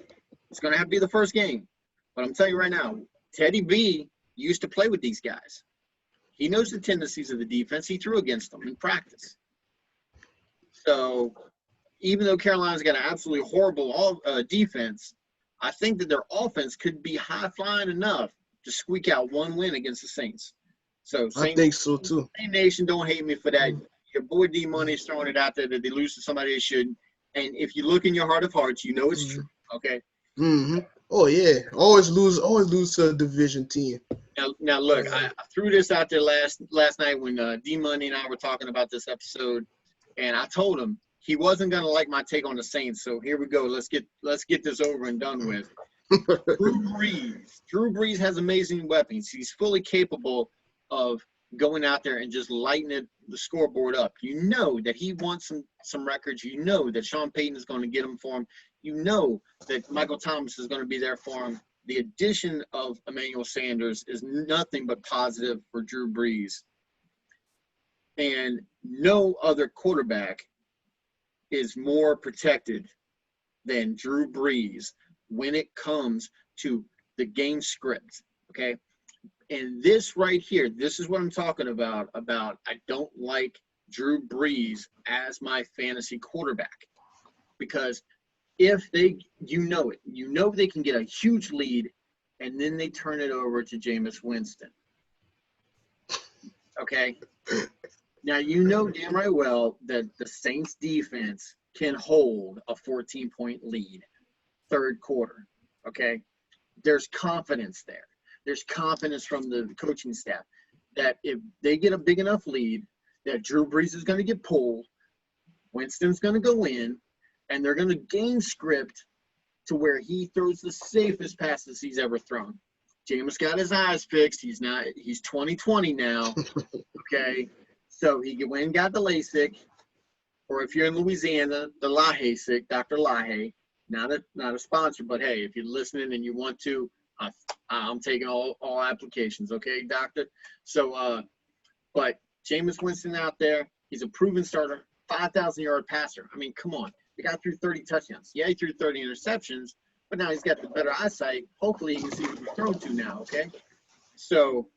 It's going to have to be the first game. But I'm telling you right now, Teddy B used to play with these guys. He knows the tendencies of the defense. He threw against them in practice. So even though Carolina's got an absolutely horrible defense, I think that their offense could be high-flying enough to squeak out one win against the Saints. So I think so too. Saint Nation, don't hate me for that. Your boy D Money's throwing it out there that they lose to somebody they shouldn't. And if you look in your heart of hearts, you know it's true. Okay. Oh yeah, always lose to a division team. Now look, I threw this out there last night when D Money and I were talking about this episode, and I told him he wasn't gonna like my take on the Saints. So here we go. Let's get this over and done with. Drew Brees has amazing weapons. He's fully capable of going out there and just lighting the scoreboard up. You know that he wants some records. You know that Sean Payton is going to get them for him. You know that Michael Thomas is going to be there for him. The addition of Emmanuel Sanders is nothing but positive for Drew Brees. And no other quarterback is more protected than Drew Brees when it comes to the game script, okay? And this right here, this is what I'm talking about I don't like Drew Brees as my fantasy quarterback. Because if they can get a huge lead and then they turn it over to Jameis Winston. Okay? Now, you know damn right well that the Saints defense can hold a 14-point lead third quarter, okay? There's confidence there. There's confidence from the coaching staff that if they get a big enough lead, that Drew Brees is going to get pulled, Winston's going to go in, and they're going to game script to where he throws the safest passes he's ever thrown. Jameis got his eyes fixed. He's 20/20 now, okay? So he went and got the LASIK, or if you're in Louisiana, the LaHasiK, Dr. LaHaye. Not a sponsor, but hey, if you're listening and you want to, I'm taking all applications, okay, doctor? So, but Jameis Winston out there, he's a proven starter, 5,000-yard passer. I mean, come on. The guy threw 30 touchdowns. Yeah, he threw 30 interceptions, but now he's got the better eyesight. Hopefully he can see what he's thrown to now, okay? So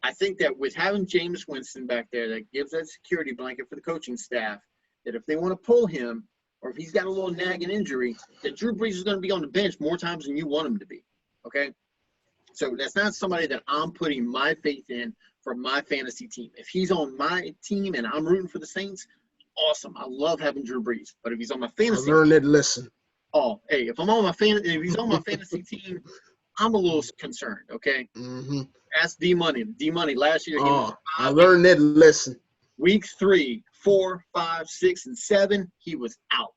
I think that with having Jameis Winston back there, that gives that security blanket for the coaching staff, that if they want to pull him, or if he's got a little nagging injury, that Drew Brees is going to be on the bench more times than you want him to be, okay? So that's not somebody that I'm putting my faith in for my fantasy team. If he's on my team and I'm rooting for the Saints, awesome. I love having Drew Brees. But if he's on my fantasy team, learn that lesson. Oh, hey, if he's on my fantasy team, I'm a little concerned, okay? Ask D Money. D Money last year. I learned that lesson. Week 3, 4, 5, 6, and 7, he was out.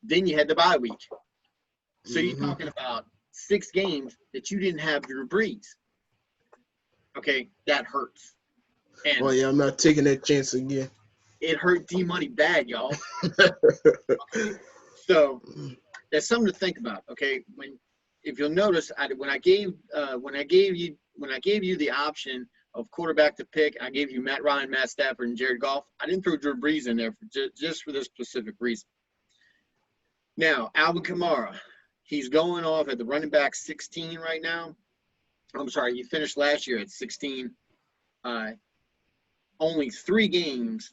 Then you had the bye week. So you're talking about 6 games that you didn't have Drew Brees. Okay, that hurts. And I'm not taking that chance again. It hurt D Money bad, y'all. Okay. So that's something to think about. Okay, if you'll notice, when I gave you the option of quarterback to pick, I gave you Matt Ryan, Matt Stafford, and Jared Goff. I didn't throw Drew Brees in there just for this specific reason. Now, Alvin Kamara, he's going off at the running back 16 right now. I'm sorry, he finished last year at 16. Only 3 games,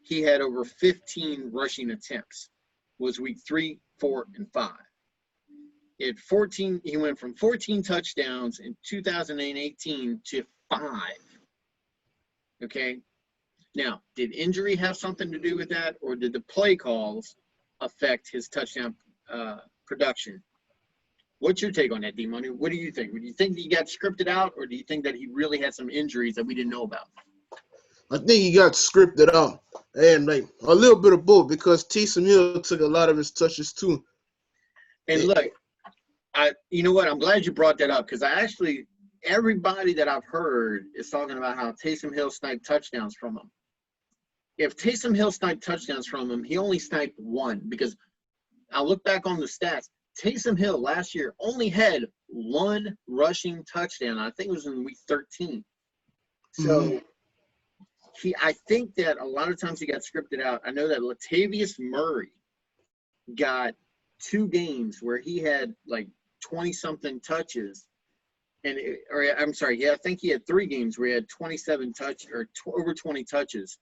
he had over 15 rushing attempts. Was week 3, 4, and 5. At 14, he went from 14 touchdowns in 2018 to 5. Okay. Now, did injury have something to do with that, or did the play calls affect his touchdown production? What's your take on that, D Money? What do you think? Do you think he got scripted out, or do you think that he really had some injuries that we didn't know about? I think he got scripted out, and like a little bit of both, because Taysom Hill took a lot of his touches too. And look, you know what? I'm glad you brought that up, because everybody that I've heard is talking about how Taysom Hill sniped touchdowns from him. If Taysom Hill sniped touchdowns from him, he only sniped 1, because I look back on the stats. Taysom Hill last year only had one rushing touchdown. I think it was in week 13. So I think that a lot of times he got scripted out. I know that Latavius Murray got 2 games where he had like 20-something touches. I think he had 3 games where he had 27 over 20 touches.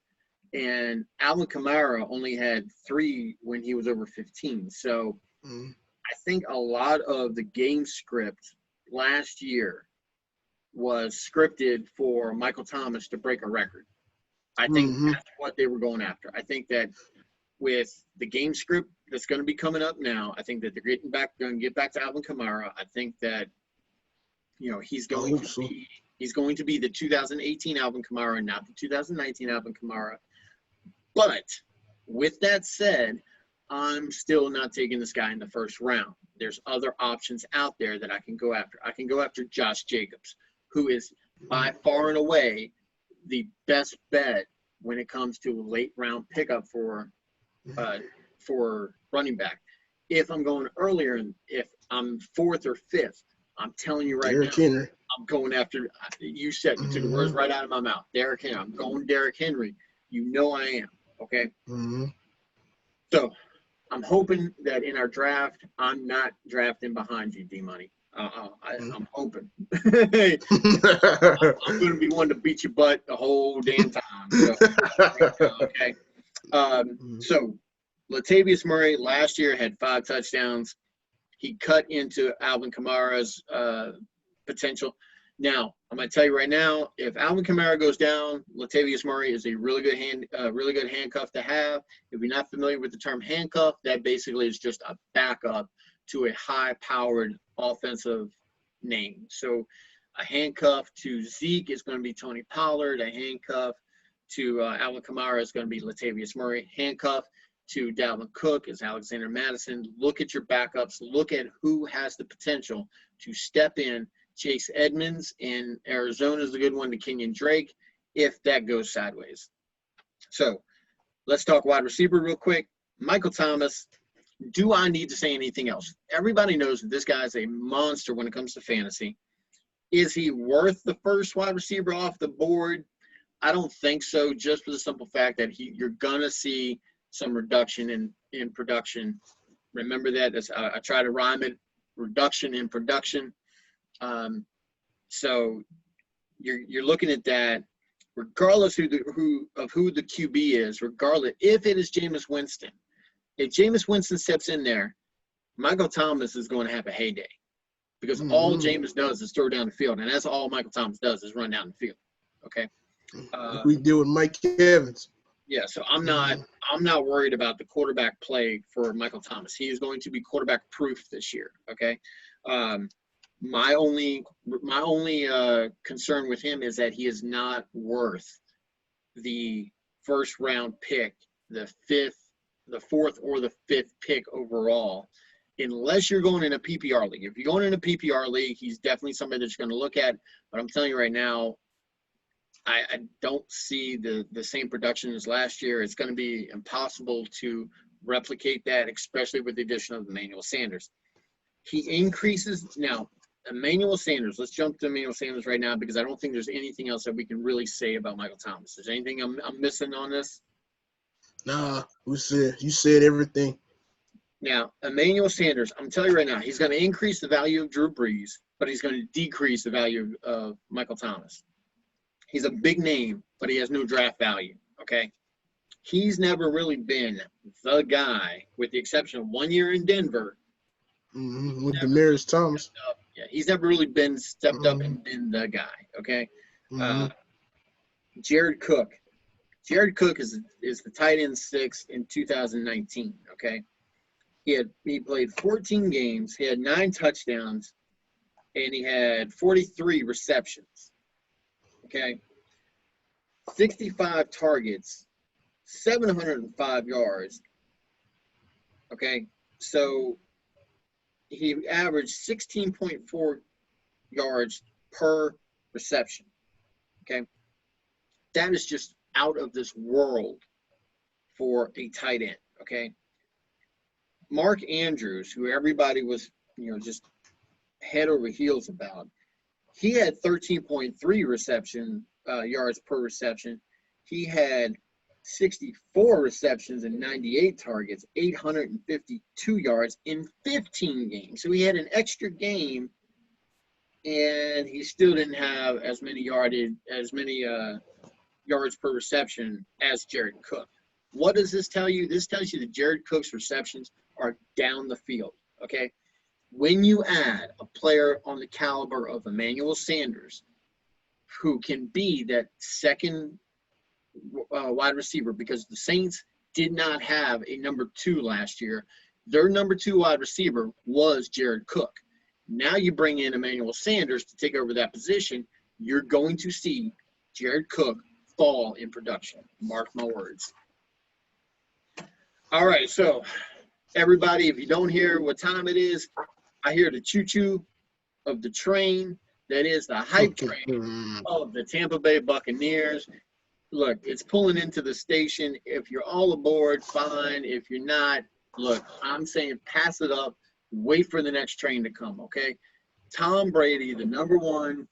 And Alvin Kamara only had 3 when he was over 15. So I think a lot of the game script last year was scripted for Michael Thomas to break a record. I think that's what they were going after. I think that with the game script that's going to be coming up now, I think that they're going to get back to Alvin Kamara. I think that, he's going to be the 2018 Alvin Kamara, not the 2019 Alvin Kamara. But with that said, I'm still not taking this guy in the first round. There's other options out there that I can go after. I can go after Josh Jacobs, who is by far and away the best bet when it comes to a late round pickup for running back. If I'm going earlier, if I'm 4th or 5th, I'm telling you right now, Henry. I'm going after. You took the words right out of my mouth. Derrick Henry. I'm going Derrick Henry. I am. Okay. So I'm hoping that in our draft, I'm not drafting behind you, D-Money. I'm hoping. I'm going to be one to beat your butt the whole damn time. So, okay. So Latavius Murray last year had 5 touchdowns. He cut into Alvin Kamara's potential. Now, I'm going to tell you right now, if Alvin Kamara goes down, Latavius Murray is a really good handcuff to have. If you're not familiar with the term handcuff, that basically is just a backup to a high-powered offensive name. So a handcuff to Zeke is going to be Tony Pollard. A handcuff to Alvin Kamara is going to be Latavius Murray. Handcuff to Dalvin Cook is Alexander Madison. Look at your backups. Look at who has the potential to step in. Chase Edmonds in Arizona is a good one to Kenyon Drake if that goes sideways. So let's talk wide receiver real quick. Michael Thomas. Do I need to say anything else? Everybody knows that this guy is a monster when it comes to fantasy. Is he worth the first wide receiver off the board? I don't think so, just for the simple fact that you're going to see some reduction in production. Remember that. I try to rhyme it, reduction in production. So you're looking at that, regardless who the QB is, regardless if it is Jameis Winston. If Jameis Winston steps in there, Michael Thomas is going to have a heyday because all Jameis does is throw down the field, and that's all Michael Thomas does is run down the field. Okay. We deal with Mike Evans. Yeah, so I'm not worried about the quarterback play for Michael Thomas. He is going to be quarterback proof this year. Okay. My only concern with him is that he is not worth the first round pick, the 4th or the 5th pick overall, unless you're going in a PPR league. If you're going in a PPR league, he's definitely somebody that you're going to look at. But I'm telling you right now, I don't see the same production as last year. It's going to be impossible to replicate that, especially with the addition of Emmanuel Sanders. He increases now. Emmanuel Sanders. Let's jump to Emmanuel Sanders right now because I don't think there's anything else that we can really say about Michael Thomas. Is there anything I'm missing on this? Nah, you said everything. Now, Emmanuel Sanders, I'm telling you right now, he's going to increase the value of Drew Brees, but he's going to decrease the value of Michael Thomas. He's a big name, but he has no draft value, okay? He's never really been the guy, with the exception of 1 year in Denver. With Demaryius Thomas. Yeah, he's never really been stepped up and been the guy, okay? Jared Cook. Jared Cook is the tight end 6 in 2019, okay? He played 14 games. He had 9 touchdowns, and he had 43 receptions, okay? 65 targets, 705 yards, okay? So he averaged 16.4 yards per reception, okay? That is just out of this world for a tight end, okay? Mark Andrews, who everybody was, just head over heels about, he had 13.3 reception yards per reception. He had 64 receptions and 98 targets, 852 yards in 15 games. So he had an extra game, and he still didn't have as many yards per reception as Jared Cook. What does this tell you? This tells you that Jared Cook's receptions are down the field, okay? When you add a player on the caliber of Emmanuel Sanders, who can be that second wide receiver, because the Saints did not have a number 2 last year. Their number 2 wide receiver was Jared Cook. Now you bring in Emmanuel Sanders to take over that position, you're going to see Jared Cook fall in production. Mark my words. All right, so everybody, if you don't hear what time it is, I hear the choo-choo of the train. That is the hype train of the Tampa Bay Buccaneers. Look, it's pulling into the station. If you're all aboard, fine. If you're not, look, I'm saying pass it up. Wait for the next train to come, okay? Tom Brady, the number 1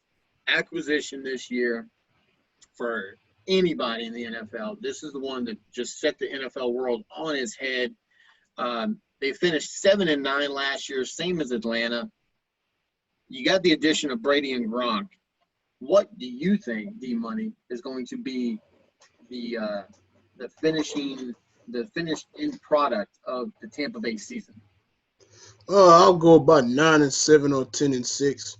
acquisition this year for anybody in the NFL. This is the one that just set the NFL world on its head. They finished 7-9 last year, same as Atlanta. You got the addition of Brady and Gronk. What do you think, D-Money, is going to be the finished end product of the Tampa Bay season? I'll go about 9-7 or 10-6.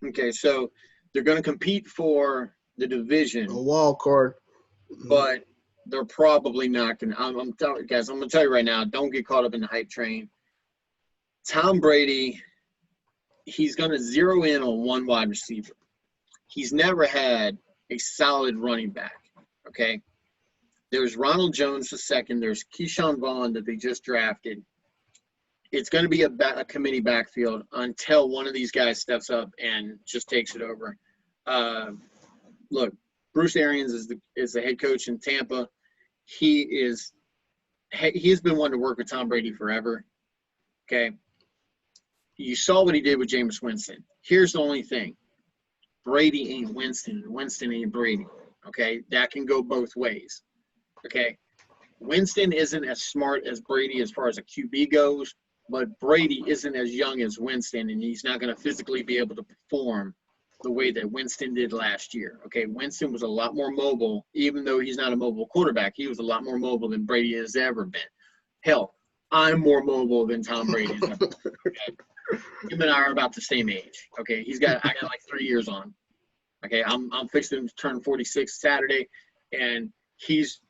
Okay, so they're going to compete for the division. A wild card. But they're probably not going to. I'm telling you guys, I'm going to tell you right now, don't get caught up in the hype train. Tom Brady, he's going to zero in on one wide receiver. He's never had a solid running back, okay? There's Ronald Jones II. There's Keyshawn Vaughn that they just drafted. It's going to be a committee backfield until one of these guys steps up and just takes it over. Look, Bruce Arians is the head coach in Tampa. He's been wanting to work with Tom Brady forever, okay? You saw what he did with Jameis Winston. Here's the only thing. Brady ain't Winston. Winston ain't Brady, okay? That can go both ways, okay? Winston isn't as smart as Brady as far as a QB goes, but Brady isn't as young as Winston, and he's not going to physically be able to perform the way that Winston did last year, okay? Winston was a lot more mobile. Even though he's not a mobile quarterback, he was a lot more mobile than Brady has ever been. Hell, I'm more mobile than Tom Brady has ever been, okay? Him and I are about the same age, okay? I got like 3 years on, okay? I'm fixing to turn 46 Saturday, and he's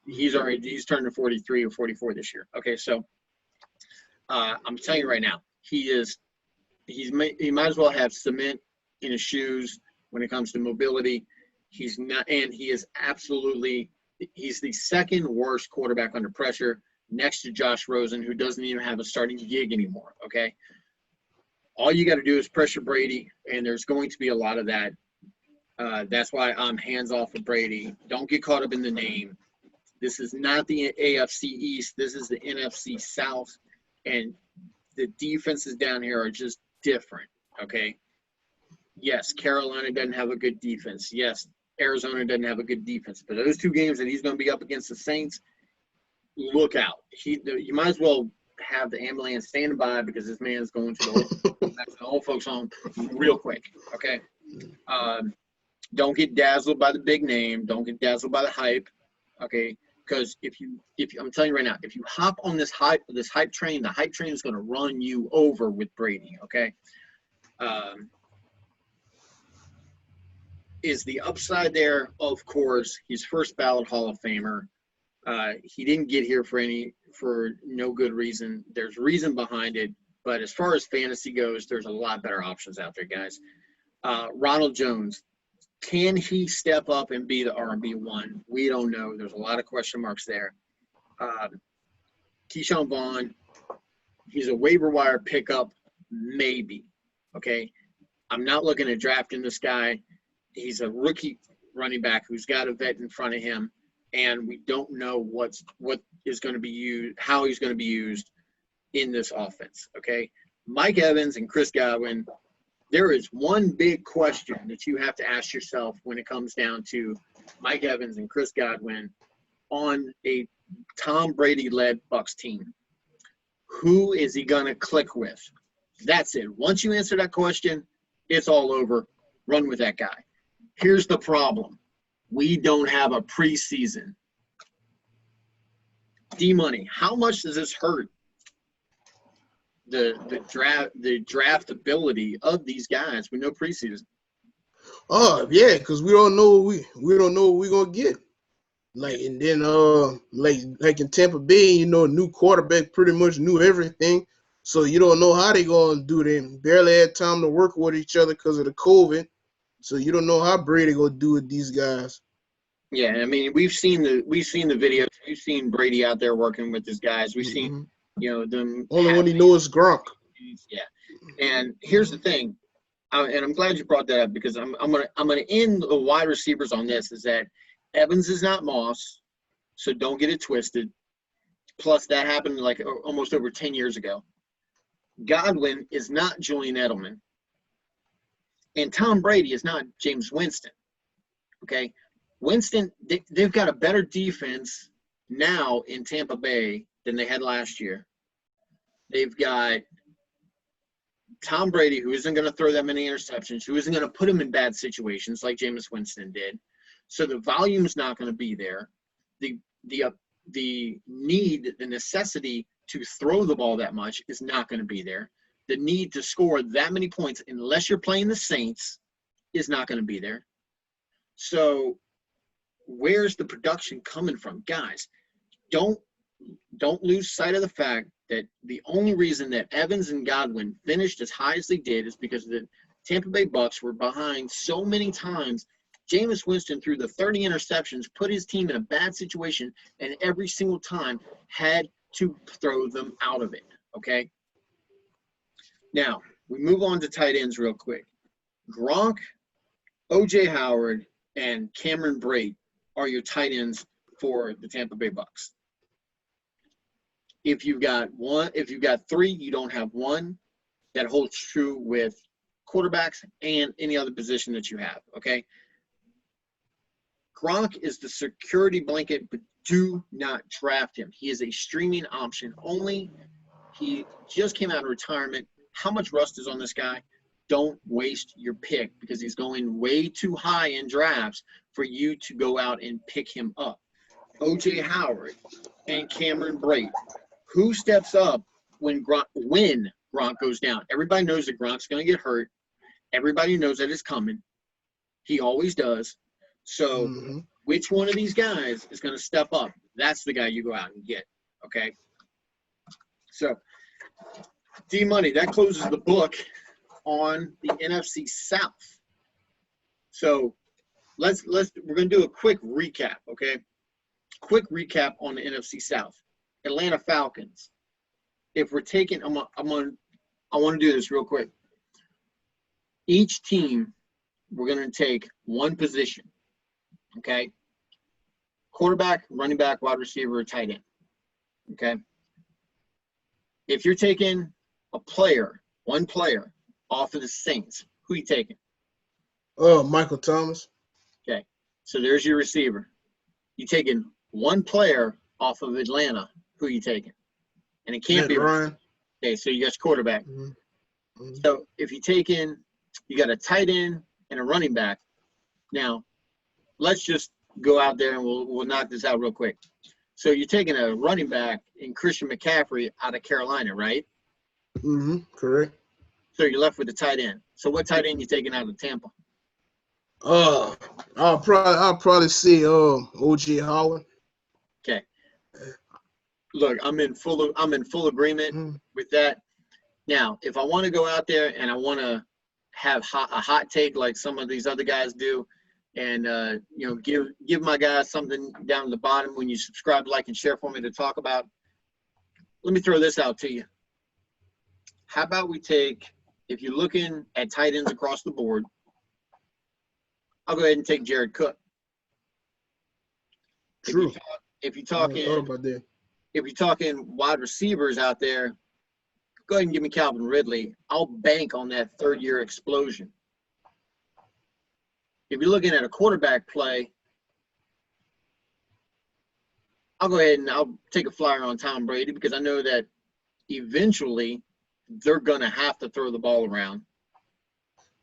turning 43 or 44 this year, okay? So I'm telling you right now, he might as well have cement in his shoes when it comes to mobility. He's the second worst quarterback under pressure, next to Josh Rosen, who doesn't even have a starting gig anymore, okay? All you got to do is pressure Brady, and there's going to be a lot of that. That's why I'm hands off of Brady. Don't get caught up in the name. This is not the AFC East. This is the NFC South, and the defenses down here are just different, okay? Yes, Carolina doesn't have a good defense. Yes, Arizona doesn't have a good defense. But those 2 games that he's going to be up against the Saints, look out. You might as well have the ambulance standing by, because this man is going to the old folks home real quick, okay? Don't get dazzled by the big name. Don't get dazzled by the hype, okay? Because if I'm telling you right now, if you hop on this hype train, the hype train is going to run you over with Brady, okay? Is the upside there? Of course. He's first ballot Hall of Famer. He didn't get here for no good reason. There's reason behind it, but as far as fantasy goes, there's a lot better options out there, guys. Ronald Jones, can he step up and be the RB1? We don't know. There's a lot of question marks there. Keyshawn Vaughn, he's a waiver wire pickup, maybe. Okay, I'm not looking at drafting this guy. He's a rookie running back who's got a vet in front of him, and we don't know what is going to be used, how he's going to be used. in this offense, okay? Mike Evans and Chris Godwin, there is one big question that you have to ask yourself when it comes down to Mike Evans and Chris Godwin on a Tom Brady-led Bucs team. Who is he going to click with? That's it. Once you answer that question, it's all over. Run with that guy. Here's the problem. We don't have a preseason. D-Money, how much does this hurt the draftability of these guys with no preseason? Oh yeah, because we don't know what we're gonna get. Like, and then like in Tampa Bay, new quarterback pretty much knew everything. So you don't know how they gonna do. They barely had time to work with each other because of the COVID. So you don't know how Brady gonna do with these guys. Yeah, I mean, we've seen the videos. We've seen Brady out there working with his guys. We've seen, them. Only one he knows is Gronk. Yeah, and here's the thing, and I'm glad you brought that up because I'm gonna end the wide receivers on this. Is that Evans is not Moss, so don't get it twisted. Plus, that happened like almost over 10 years ago. Godwin is not Julian Edelman, and Tom Brady is not James Winston. Okay. Winston, they've got a better defense now in Tampa Bay than they had last year. They've got Tom Brady, who isn't going to throw that many interceptions, who isn't going to put him in bad situations like Jameis Winston did. So the volume's not going to be there. The need, the necessity to throw the ball that much is not going to be there. The need to score that many points, unless you're playing the Saints, is not going to be there. So where's the production coming from? Guys, don't lose sight of the fact that the only reason that Evans and Godwin finished as high as they did is because the Tampa Bay Bucs were behind so many times. Jameis Winston threw the 30 interceptions, put his team in a bad situation, and every single time had to throw them out of it, okay? Now, we move on to tight ends real quick. Gronk, O.J. Howard, and Cameron Brate are your tight ends for the Tampa Bay Bucs. If you've got three, you don't have one. That holds true with quarterbacks and any other position that you have, okay? Gronk is the security blanket, but do not draft him. He is a streaming option only. He just came out of retirement. How much rust is on this guy? Don't waste your pick because he's going way too high in drafts for you to go out and pick him up. O.J. Howard and Cameron Brate. Who steps up when Gronk goes down? Everybody knows that Gronk's going to get hurt. Everybody knows that it's coming. He always does. So which one of these guys is going to step up? That's the guy you go out and get, okay? So, D-Money, that closes the book on the NFC South. So we're going to do a quick recap, okay? Quick recap on the NFC South. Atlanta Falcons. If we're taking, I want to do this real quick. Each team, we're going to take one position, okay? Quarterback, running back, wide receiver, tight end, okay? If you're taking one player off of the Saints, who are you taking? Oh, Michael Thomas. Okay, so there's your receiver. You taking one player off of Atlanta, who are you taking? And it can't be Ryan. Okay, so you got your quarterback. So if you got a tight end and a running back. Now, let's just go out there and we'll knock this out real quick. So you're taking a running back in Christian McCaffrey out of Carolina, right? Correct. So you're left with the tight end. So what tight end you taking out of Tampa? I'll probably say O.J. Howard. Okay. Look, I'm in full agreement with that. Now, if I want to go out there and I want to have a hot take like some of these other guys do, and give my guys something down at the bottom when you subscribe, like, and share for me to talk about, let me throw this out to you. How about we take, if you're looking at tight ends across the board, I'll go ahead and take Jared Cook. True. If you're talking wide receivers out there, go ahead and give me Calvin Ridley. I'll bank on that third-year explosion. If you're looking at a quarterback play, I'll go ahead and I'll take a flyer on Tom Brady because I know that eventually they're going to have to throw the ball around.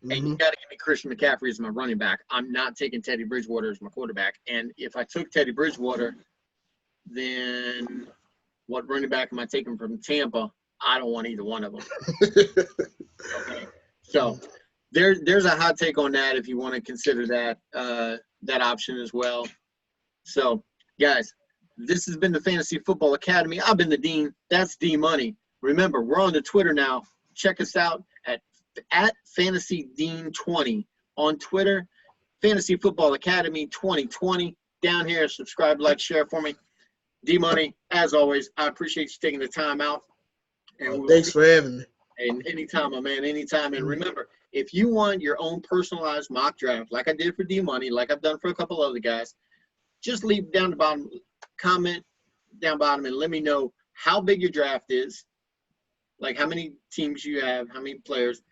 And you got to give me Christian McCaffrey as my running back. I'm not taking Teddy Bridgewater as my quarterback. And if I took Teddy Bridgewater, then what running back am I taking from Tampa? I don't want either one of them. Okay. So there's a hot take on that if you want to consider that option as well. So, guys, this has been the Fantasy Football Academy. I've been the Dean. That's D Money. Remember, we're on the Twitter now. Check us out at FantasyDean20 on Twitter. Fantasy Football Academy 2020. Down here, subscribe, like, share for me. D Money, as always, I appreciate you taking the time out. And thanks for having me. And anytime, my man, anytime. And remember, if you want your own personalized mock draft, like I did for D Money, like I've done for a couple other guys, just leave down the bottom, comment down bottom, and let me know how big your draft is, like how many teams you have, how many players,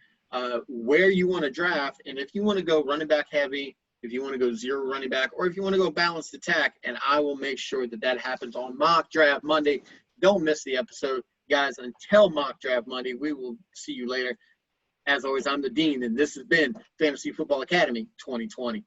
where you want to draft, and if you want to go running back heavy, if you want to go zero running back, or if you want to go balanced attack, and I will make sure that happens on Mock Draft Monday. Don't miss the episode. Guys, until Mock Draft Monday, we will see you later. As always, I'm the Dean, and this has been Fantasy Football Academy 2020.